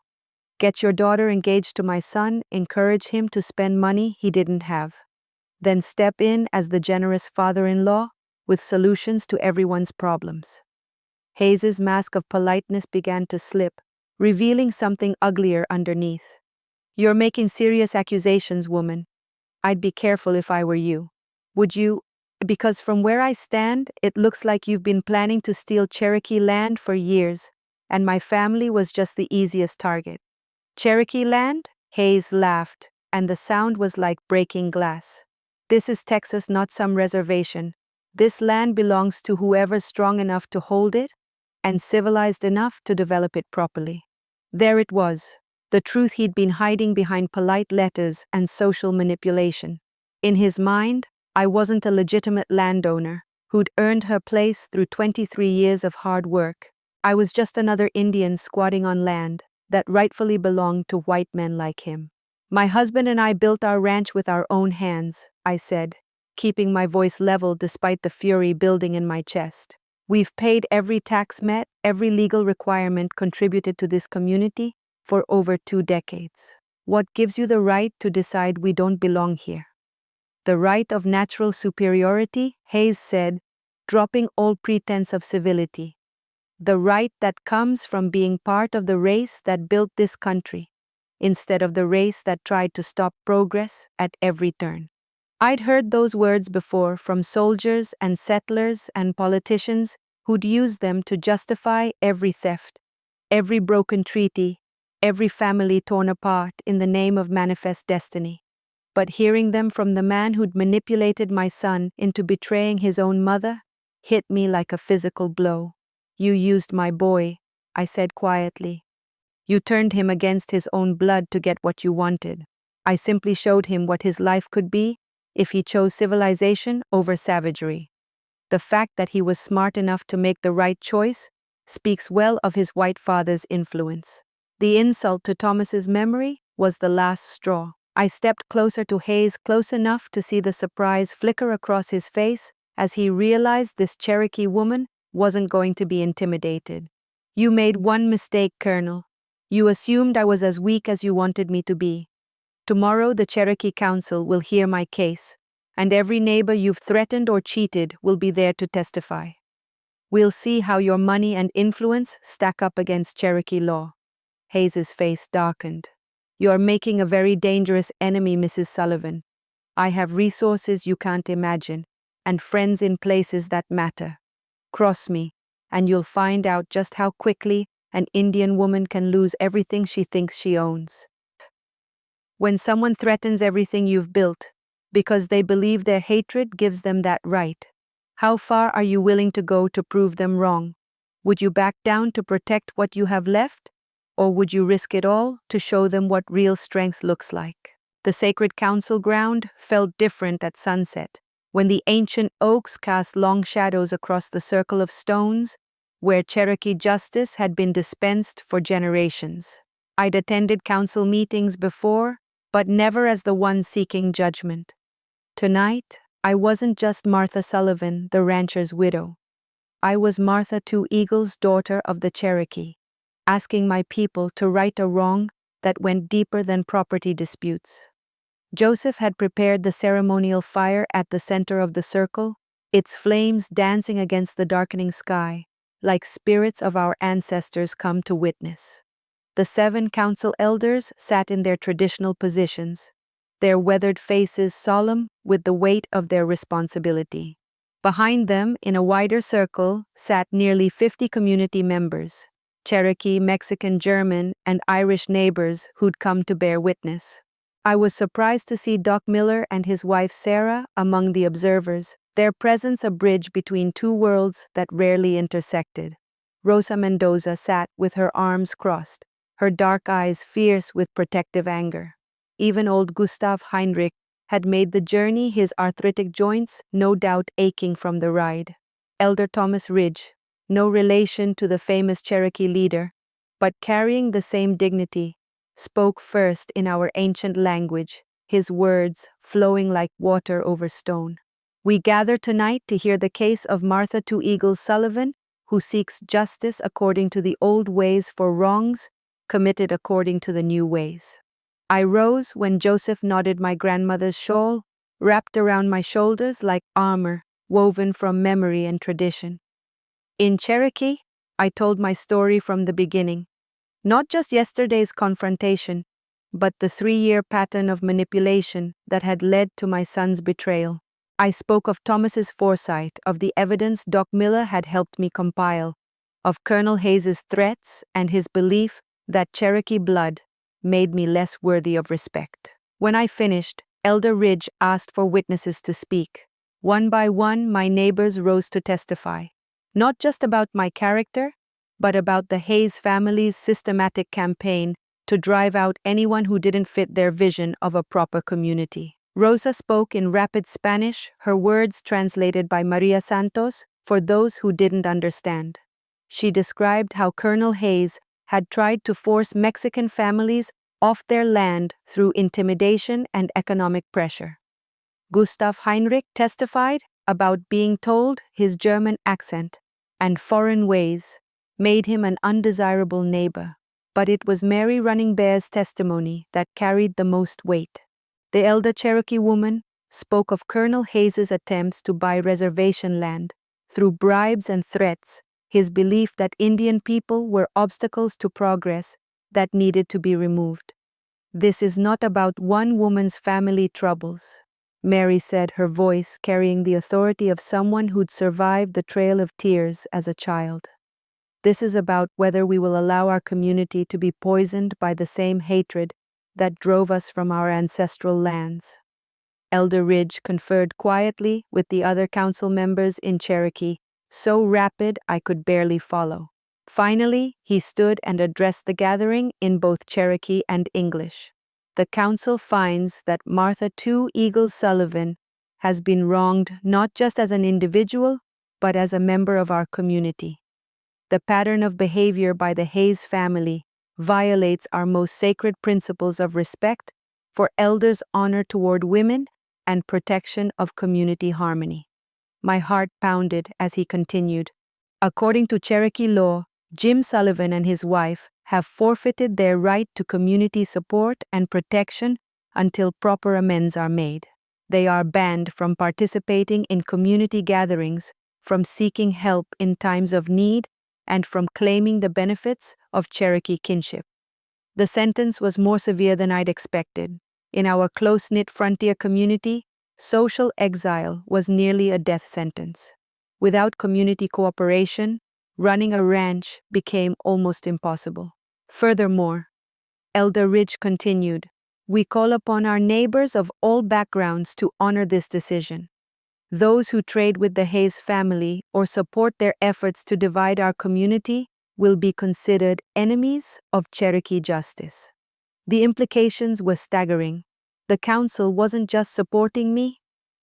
Get your daughter engaged to my son, encourage him to spend money he didn't have. Then step in as the generous father-in-law with solutions to everyone's problems." Hayes's mask of politeness began to slip, revealing something uglier underneath. "You're making serious accusations, woman. I'd be careful if I were you. Would you? Because from where I stand, it looks like you've been planning to steal Cherokee land for years, and my family was just the easiest target." "Cherokee land?" Hayes laughed, and the sound was like breaking glass. "This is Texas, not some reservation. This land belongs to whoever's strong enough to hold it and civilized enough to develop it properly." There it was, the truth he'd been hiding behind polite letters and social manipulation. In his mind, I wasn't a legitimate landowner who'd earned her place through 23 years of hard work. I was just another Indian squatting on land that rightfully belonged to white men like him. "My husband and I built our ranch with our own hands," I said, keeping my voice level despite the fury building in my chest. "We've paid every tax met, every legal requirement contributed to this community for over 2 decades. What gives you the right to decide we don't belong here?" "The right of natural superiority," Hayes said, dropping all pretense of civility. "The right that comes from being part of the race that built this country, instead of the race that tried to stop progress at every turn." I'd heard those words before from soldiers and settlers and politicians who'd used them to justify every theft, every broken treaty, every family torn apart in the name of manifest destiny. But hearing them from the man who'd manipulated my son into betraying his own mother hit me like a physical blow. "You used my boy," I said quietly. You turned him against his own blood to get what you wanted. I simply showed him what his life could be if he chose civilization over savagery. The fact that he was smart enough to make the right choice speaks well of his white father's influence. The insult to Thomas's memory was the last straw. I stepped closer to Hayes, close enough to see the surprise flicker across his face as he realized this Cherokee woman wasn't going to be intimidated. You made one mistake, Colonel. You assumed I was as weak as you wanted me to be. Tomorrow the Cherokee Council will hear my case, and every neighbor you've threatened or cheated will be there to testify. We'll see how your money and influence stack up against Cherokee law. Hayes's face darkened. You're making a very dangerous enemy, Mrs. Sullivan. I have resources you can't imagine, and friends in places that matter. Cross me, and you'll find out just how quickly an Indian woman can lose everything she thinks she owns. When someone threatens everything you've built, because they believe their hatred gives them that right, how far are you willing to go to prove them wrong? Would you back down to protect what you have left? Or would you risk it all to show them what real strength looks like? The sacred council ground felt different at sunset, when the ancient oaks cast long shadows across the circle of stones, where Cherokee justice had been dispensed for generations. I'd attended council meetings before, but never as the one seeking judgment. Tonight, I wasn't just Martha Sullivan, the rancher's widow. I was Martha Two Eagles' daughter of the Cherokee, asking my people to right a wrong that went deeper than property disputes. Joseph had prepared the ceremonial fire at the center of the circle, its flames dancing against the darkening sky, like spirits of our ancestors come to witness. The 7 council elders sat in their traditional positions, their weathered faces solemn with the weight of their responsibility. Behind them, in a wider circle, sat nearly 50 community members, Cherokee, Mexican, German, and Irish neighbors who'd come to bear witness. I was surprised to see Doc Miller and his wife Sarah among the observers, their presence a bridge between two worlds that rarely intersected. Rosa Mendoza sat with her arms crossed, her dark eyes fierce with protective anger. Even old Gustav Heinrich had made the journey, his arthritic joints no doubt aching from the ride. Elder Thomas Ridge, no relation to the famous Cherokee leader, but carrying the same dignity, spoke first in our ancient language, his words flowing like water over stone. We gather tonight to hear the case of Martha Two Eagles Sullivan, who seeks justice according to the old ways for wrongs committed according to the new ways. I rose when Joseph nodded my grandmother's shawl, wrapped around my shoulders like armor woven from memory and tradition. In Cherokee, I told my story from the beginning, not just yesterday's confrontation, but the 3-year pattern of manipulation that had led to my son's betrayal. I spoke of Thomas's foresight, of the evidence Doc Miller had helped me compile, of Colonel Hayes's threats and his belief that Cherokee blood made me less worthy of respect. When I finished, Elder Ridge asked for witnesses to speak. One by one, my neighbors rose to testify, not just about my character, but about the Hayes family's systematic campaign to drive out anyone who didn't fit their vision of a proper community. Rosa spoke in rapid Spanish, her words translated by Maria Santos for those who didn't understand. She described how Colonel Hayes had tried to force Mexican families off their land through intimidation and economic pressure. Gustav Heinrich testified about being told his German accent and foreign ways made him an undesirable neighbor. But it was Mary Running Bear's testimony that carried the most weight. The elder Cherokee woman spoke of Colonel Hayes's attempts to buy reservation land through bribes and threats, his belief that Indian people were obstacles to progress that needed to be removed. This is not about one woman's family troubles, Mary said, her voice carrying the authority of someone who'd survived the Trail of Tears as a child. This is about whether we will allow our community to be poisoned by the same hatred that drove us from our ancestral lands. Elder Ridge conferred quietly with the other council members in Cherokee, so rapid I could barely follow. Finally, he stood and addressed the gathering in both Cherokee and English. The council finds that Martha Two Eagles Sullivan has been wronged not just as an individual, but as a member of our community. The pattern of behavior by the Hayes family violates our most sacred principles of respect for elders' honor toward women and protection of community harmony. My heart pounded as he continued. According to Cherokee law, Jim Sullivan and his wife have forfeited their right to community support and protection until proper amends are made. They are banned from participating in community gatherings, from seeking help in times of need, and from claiming the benefits of Cherokee kinship. The sentence was more severe than I'd expected. In our close-knit frontier community, social exile was nearly a death sentence. Without community cooperation, running a ranch became almost impossible. Furthermore, Elder Ridge continued, we call upon our neighbors of all backgrounds to honor this decision. Those who trade with the Hayes family or support their efforts to divide our community will be considered enemies of Cherokee justice. The implications were staggering. The council wasn't just supporting me,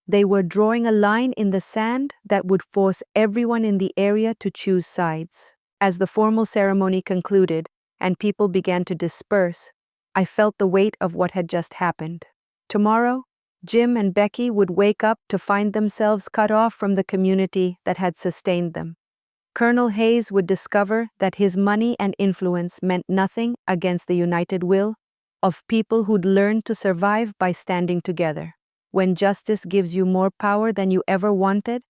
they were drawing a line in the sand that would force everyone in the area to choose sides. As the formal ceremony concluded and people began to disperse, I felt the weight of what had just happened. Tomorrow, Jim and Becky would wake up to find themselves cut off from the community that had sustained them. Colonel Hayes would discover that his money and influence meant nothing against the united will of people who'd learned to survive by standing together. When justice gives you more power than you ever wanted,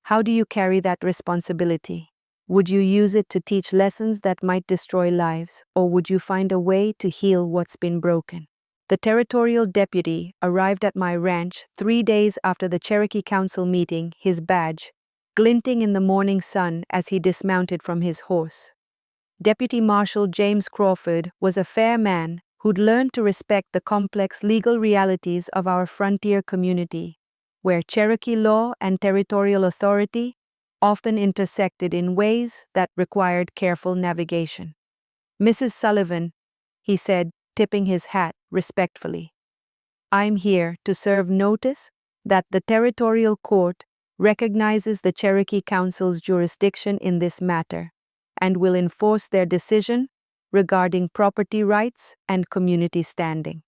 how do you carry that responsibility? Would you use it to teach lessons that might destroy lives, or would you find a way to heal what's been broken? The territorial deputy arrived at my ranch 3 days after the Cherokee Council meeting, his badge glinting in the morning sun as he dismounted from his horse. Deputy Marshal James Crawford was a fair man who'd learned to respect the complex legal realities of our frontier community, where Cherokee law and territorial authority often intersected in ways that required careful navigation. Mrs. Sullivan, he said, tipping his hat respectfully, I'm here to serve notice that the territorial court recognizes the Cherokee Council's jurisdiction in this matter and will enforce their decision regarding property rights and community standing.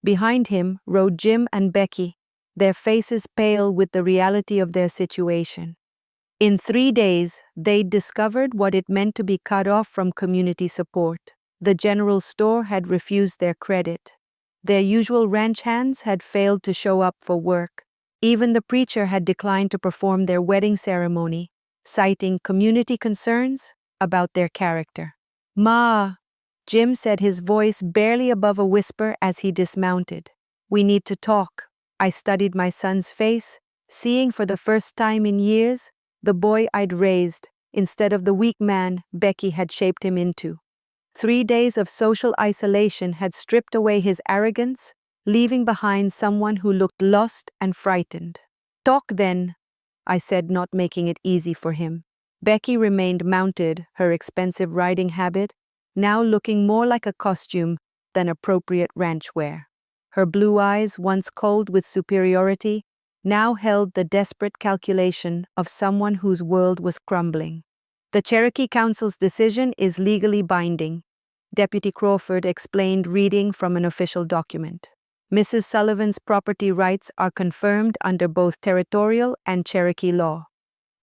Behind him rode Jim and Becky, their faces pale with the reality of their situation. In 3 days, they'd discovered what it meant to be cut off from community support. The general store had refused their credit. Their usual ranch hands had failed to show up for work. Even the preacher had declined to perform their wedding ceremony, citing community concerns about their character. Ma, Jim said, his voice barely above a whisper as he dismounted. We need to talk. I studied my son's face, seeing for the first time in years the boy I'd raised instead of the weak man Becky had shaped him into. 3 days of social isolation had stripped away his arrogance, leaving behind someone who looked lost and frightened. Talk then, I said, not making it easy for him. Becky remained mounted, her expensive riding habit now looking more like a costume than appropriate ranch wear. Her blue eyes, once cold with superiority, now held the desperate calculation of someone whose world was crumbling. The Cherokee Council's decision is legally binding, Deputy Crawford explained, reading from an official document. Mrs. Sullivan's property rights are confirmed under both territorial and Cherokee law.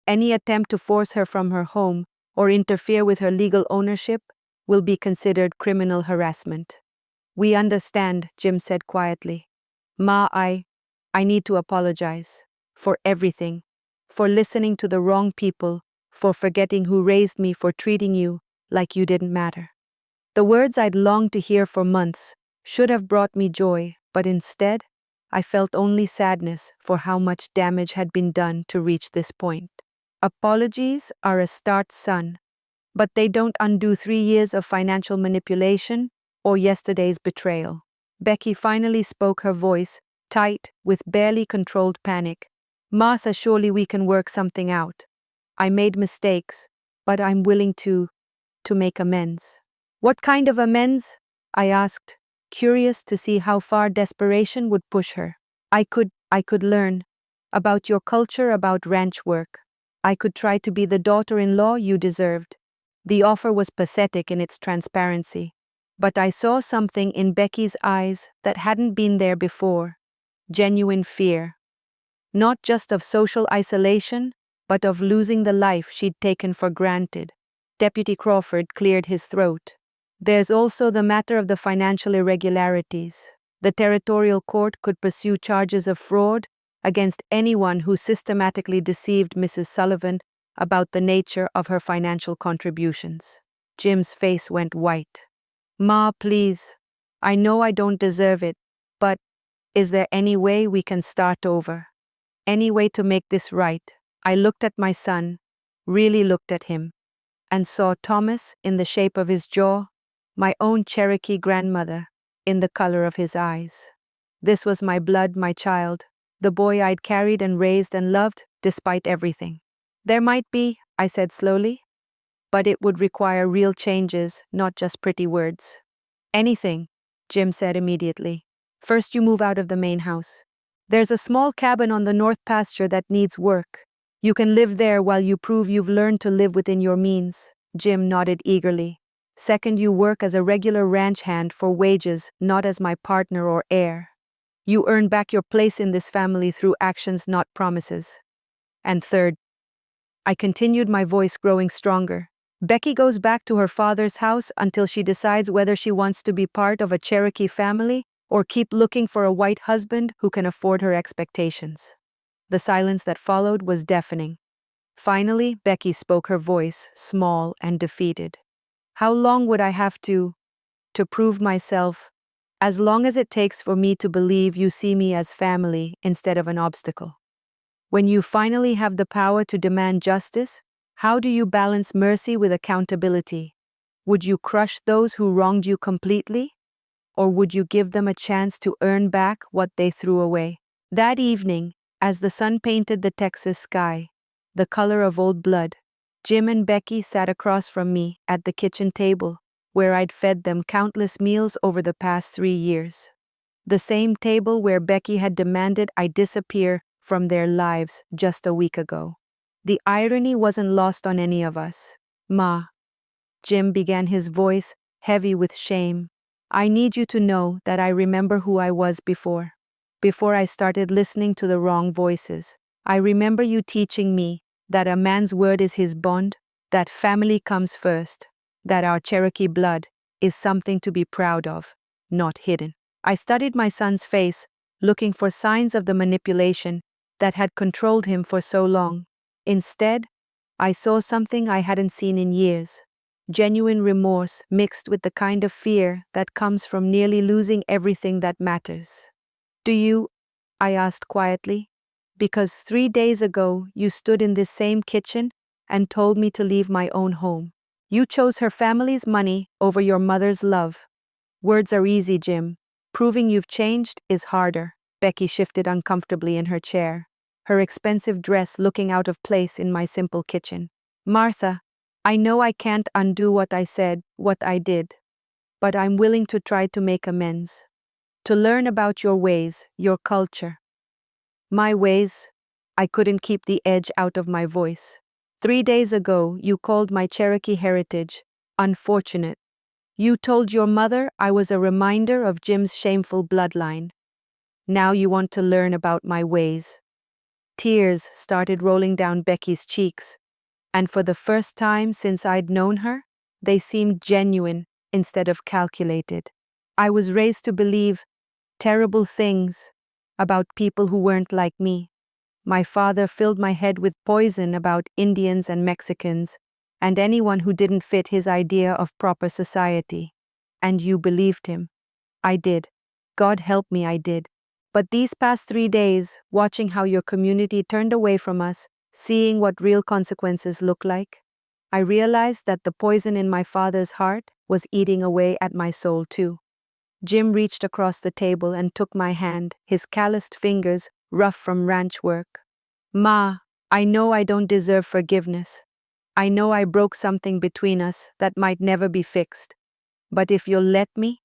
Any attempt to force her from her home or interfere with her legal ownership will be considered criminal harassment. We understand, Jim said quietly. Ma, I need to apologize for everything, for listening to the wrong people, for forgetting who raised me, for treating you like you didn't matter. The words I'd longed to hear for months should have brought me joy, but instead, I felt only sadness for how much damage had been done to reach this point. Apologies are a start, son, but they don't undo 3 years of financial manipulation or yesterday's betrayal. Becky finally spoke, her voice tight with barely controlled panic. Martha, surely we can work something out. I made mistakes, but I'm willing to to make amends. What kind of amends? I asked, curious to see how far desperation would push her. I could learn about your culture, about ranch work. I could try to be the daughter-in-law you deserved. The offer was pathetic in its transparency, but I saw something in Becky's eyes that hadn't been there before. Genuine fear. Not just of social isolation, but of losing the life she'd taken for granted. Deputy Crawford cleared his throat. There's also the matter of the financial irregularities. The territorial court could pursue charges of fraud against anyone who systematically deceived Mrs. Sullivan about the nature of her financial contributions. Jim's face went white. Ma, please. I know I don't deserve it, but is there any way we can start over? Any way to make this right? I looked at my son, really looked at him, and saw Thomas in the shape of his jaw, my own Cherokee grandmother in the color of his eyes. This was my blood, my child, the boy I'd carried and raised and loved despite everything. There might be, I said slowly, but it would require real changes, not just pretty words. Anything, Jim said immediately. First you move out of the main house. There's a small cabin on the north pasture that needs work. You can live there while you prove you've learned to live within your means. Jim nodded eagerly. Second, you work as a regular ranch hand for wages, not as my partner or heir. You earn back your place in this family through actions, not promises. And third, I continued, my voice growing stronger. Becky goes back to her father's house until she decides whether she wants to be part of a Cherokee family or keep looking for a white husband who can afford her expectations. The silence that followed was deafening. Finally, Becky spoke, her voice small and defeated. How long would I have to prove myself? As long as it takes for me to believe you see me as family instead of an obstacle. When you finally have the power to demand justice, how do you balance mercy with accountability? Would you crush those who wronged you completely? Or would you give them a chance to earn back what they threw away? That evening, as the sun painted the Texas sky, the color of old blood, Jim and Becky sat across from me at the kitchen table, where I'd fed them countless meals over the past 3 years. The same table where Becky had demanded I disappear from their lives just a week ago. The irony wasn't lost on any of us. Ma, Jim began, his voice heavy with shame. I need you to know that I remember who I was before I started listening to the wrong voices. I remember you teaching me that a man's word is his bond, that family comes first, that our Cherokee blood is something to be proud of, not hidden. I studied my son's face, looking for signs of the manipulation that had controlled him for so long. Instead, I saw something I hadn't seen in years. Genuine remorse mixed with the kind of fear that comes from nearly losing everything that matters. Do you? I asked quietly. Because 3 days ago you stood in this same kitchen and told me to leave my own home. You chose her family's money over your mother's love. Words are easy, Jim. Proving you've changed is harder. Becky shifted uncomfortably in her chair, her expensive dress looking out of place in my simple kitchen. Martha, I know I can't undo what I said, what I did, but I'm willing to try to make amends. To learn about your ways, your culture. My ways? I couldn't keep the edge out of my voice. 3 days ago, you called my Cherokee heritage unfortunate. You told your mother I was a reminder of Jim's shameful bloodline. Now you want to learn about my ways. Tears started rolling down Becky's cheeks, and for the first time since I'd known her, they seemed genuine instead of calculated. I was raised to believe terrible things about people who weren't like me. My father filled my head with poison about Indians and Mexicans, and anyone who didn't fit his idea of proper society. And you believed him. I did. God help me, I did. But these past 3 days, watching how your community turned away from us, seeing what real consequences look like, I realized that the poison in my father's heart was eating away at my soul too. Jim reached across the table and took my hand, his calloused fingers rough from ranch work. Ma, I know I don't deserve forgiveness, I know I broke something between us that might never be fixed, but if you'll let me,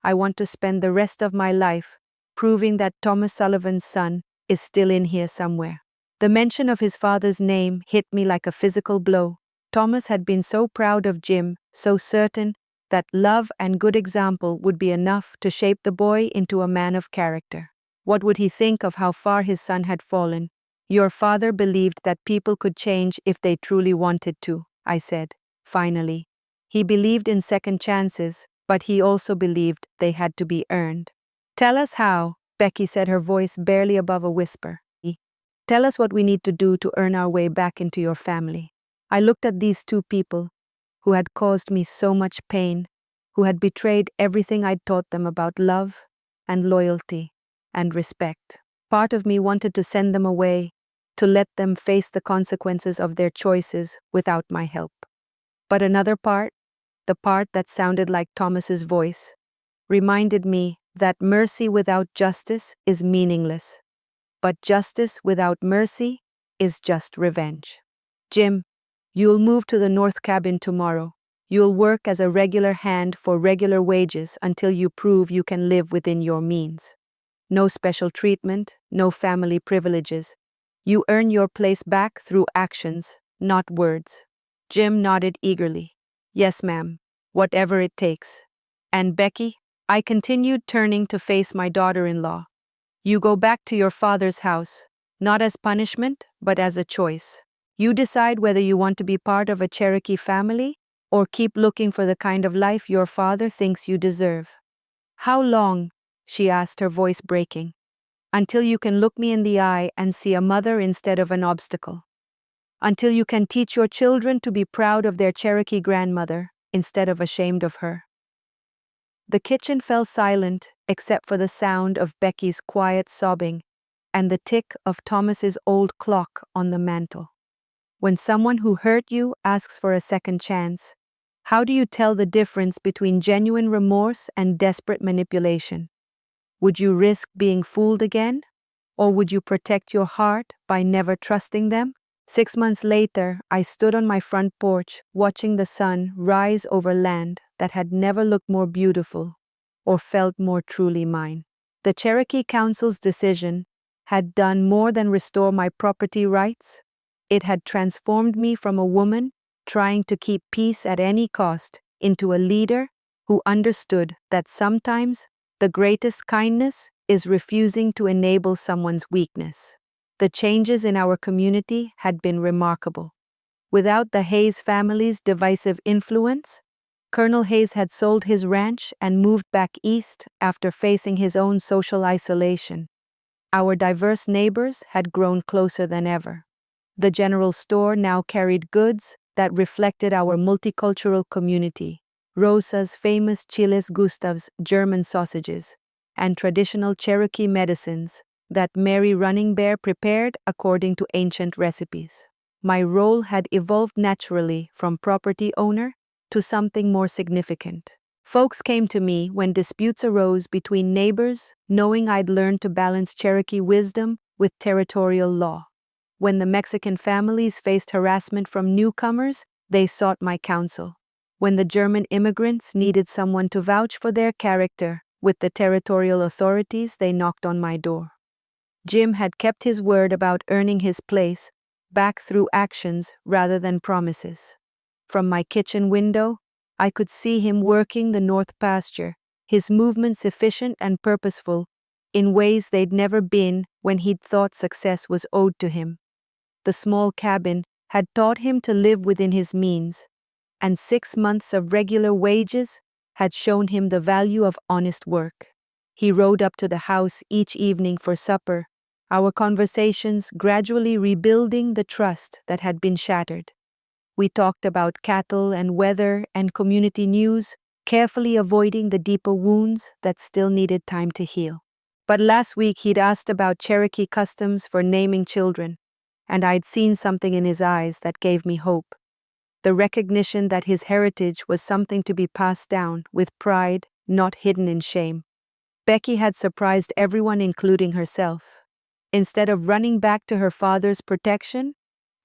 I want to spend the rest of my life proving that Thomas Sullivan's son is still in here somewhere." The mention of his father's name hit me like a physical blow. Thomas had been so proud of Jim, so certain that love and good example would be enough to shape the boy into a man of character. What would he think of how far his son had fallen? "Your father believed that people could change if they truly wanted to," I said, finally. "He believed in second chances, but he also believed they had to be earned." "Tell us how," Becky said, her voice barely above a whisper. "Tell us what we need to do to earn our way back into your family." I looked at these two people who had caused me so much pain, who had betrayed everything I'd taught them about love and loyalty and respect. Part of me wanted to send them away, to let them face the consequences of their choices without my help. But another part, the part that sounded like Thomas's voice, reminded me that mercy without justice is meaningless, but justice without mercy is just revenge. "Jim, you'll move to the north cabin tomorrow. You'll work as a regular hand for regular wages until you prove you can live within your means. No special treatment, no family privileges. You earn your place back through actions, not words." Jim nodded eagerly. "Yes, ma'am, whatever it takes." "And Becky," I continued, turning to face my daughter-in-law, "you go back to your father's house, not as punishment, but as a choice. You decide whether you want to be part of a Cherokee family or keep looking for the kind of life your father thinks you deserve." "How long?" she asked, her voice breaking. "Until you can look me in the eye and see a mother instead of an obstacle. Until you can teach your children to be proud of their Cherokee grandmother instead of ashamed of her." The kitchen fell silent except for the sound of Becky's quiet sobbing and the tick of Thomas's old clock on the mantel. When someone who hurt you asks for a second chance, how do you tell the difference between genuine remorse and desperate manipulation? Would you risk being fooled again? Or would you protect your heart by never trusting them? 6 months later, I stood on my front porch watching the sun rise over land that had never looked more beautiful or felt more truly mine. The Cherokee Council's decision had done more than restore my property rights. It had transformed me from a woman trying to keep peace at any cost into a leader who understood that sometimes the greatest kindness is refusing to enable someone's weakness. The changes in our community had been remarkable. Without the Hayes family's divisive influence, Colonel Hayes had sold his ranch and moved back east after facing his own social isolation. Our diverse neighbors had grown closer than ever. The general store now carried goods that reflected our multicultural community: Rosa's famous Chiles Gustav's German sausages, and traditional Cherokee medicines that Mary Running Bear prepared according to ancient recipes. My role had evolved naturally from property owner to something more significant. Folks came to me when disputes arose between neighbors, knowing I'd learned to balance Cherokee wisdom with territorial law. When the Mexican families faced harassment from newcomers, they sought my counsel. When the German immigrants needed someone to vouch for their character with the territorial authorities, they knocked on my door. Jim had kept his word about earning his place back through actions rather than promises. From my kitchen window, I could see him working the north pasture, his movements efficient and purposeful, in ways they'd never been when he'd thought success was owed to him. The small cabin had taught him to live within his means, and 6 months of regular wages had shown him the value of honest work. He rode up to the house each evening for supper, our conversations gradually rebuilding the trust that had been shattered. We talked about cattle and weather and community news, carefully avoiding the deeper wounds that still needed time to heal. But last week he'd asked about Cherokee customs for naming children, and I'd seen something in his eyes that gave me hope. The recognition that his heritage was something to be passed down with pride, not hidden in shame. Becky had surprised everyone, including herself. Instead of running back to her father's protection,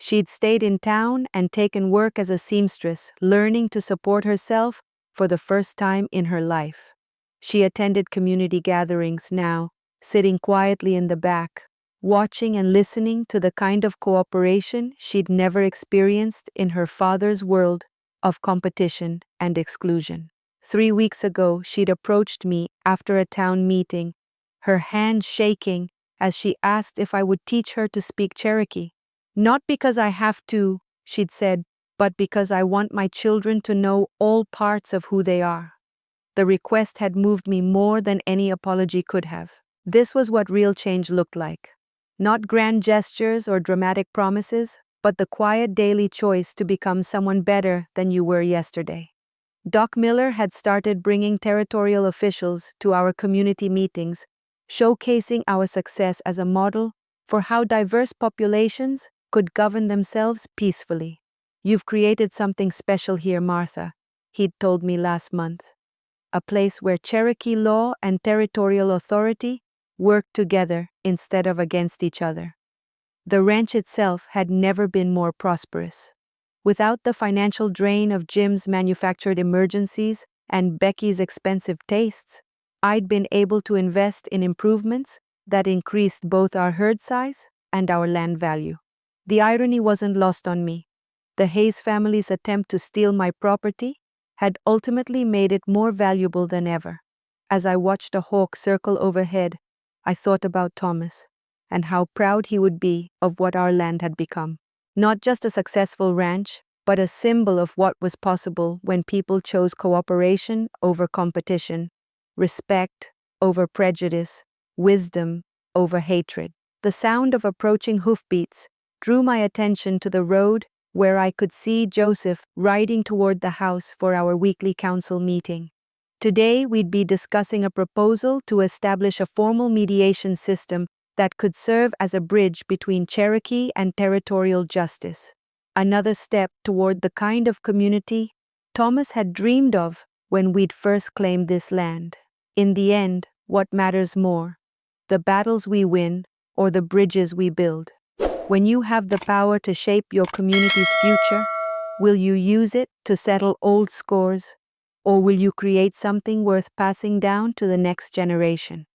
She'd stayed in town and taken work as a seamstress, learning to support herself for the first time in her life. She attended community gatherings now, sitting quietly in the back, watching and listening to the kind of cooperation she'd never experienced in her father's world of competition and exclusion. 3 weeks ago, she'd approached me after a town meeting, her hand shaking as she asked if I would teach her to speak Cherokee. Not because I have to, she'd said, but because I want my children to know all parts of who they are. The request had moved me more than any apology could have. This was what real change looked like. Not grand gestures or dramatic promises, but the quiet daily choice to become someone better than you were yesterday. Doc Miller had started bringing territorial officials to our community meetings, showcasing our success as a model for how diverse populations could govern themselves peacefully. "You've created something special here, Martha," he'd told me last month. "A place where Cherokee law and territorial authority work together instead of against each other." The ranch itself had never been more prosperous. Without the financial drain of Jim's manufactured emergencies and Becky's expensive tastes, I'd been able to invest in improvements that increased both our herd size and our land value. The irony wasn't lost on me. The Hayes family's attempt to steal my property had ultimately made it more valuable than ever. As I watched a hawk circle overhead, I thought about Thomas and how proud he would be of what our land had become. Not just a successful ranch, but a symbol of what was possible when people chose cooperation over competition, respect over prejudice, wisdom over hatred. The sound of approaching hoofbeats drew my attention to the road where I could see Joseph riding toward the house for our weekly council meeting. Today, we'd be discussing a proposal to establish a formal mediation system that could serve as a bridge between Cherokee and territorial justice. Another step toward the kind of community Thomas had dreamed of when we'd first claimed this land. In the end, what matters more? The battles we win or the bridges we build? When you have the power to shape your community's future, will you use it to settle old scores, or will you create something worth passing down to the next generation?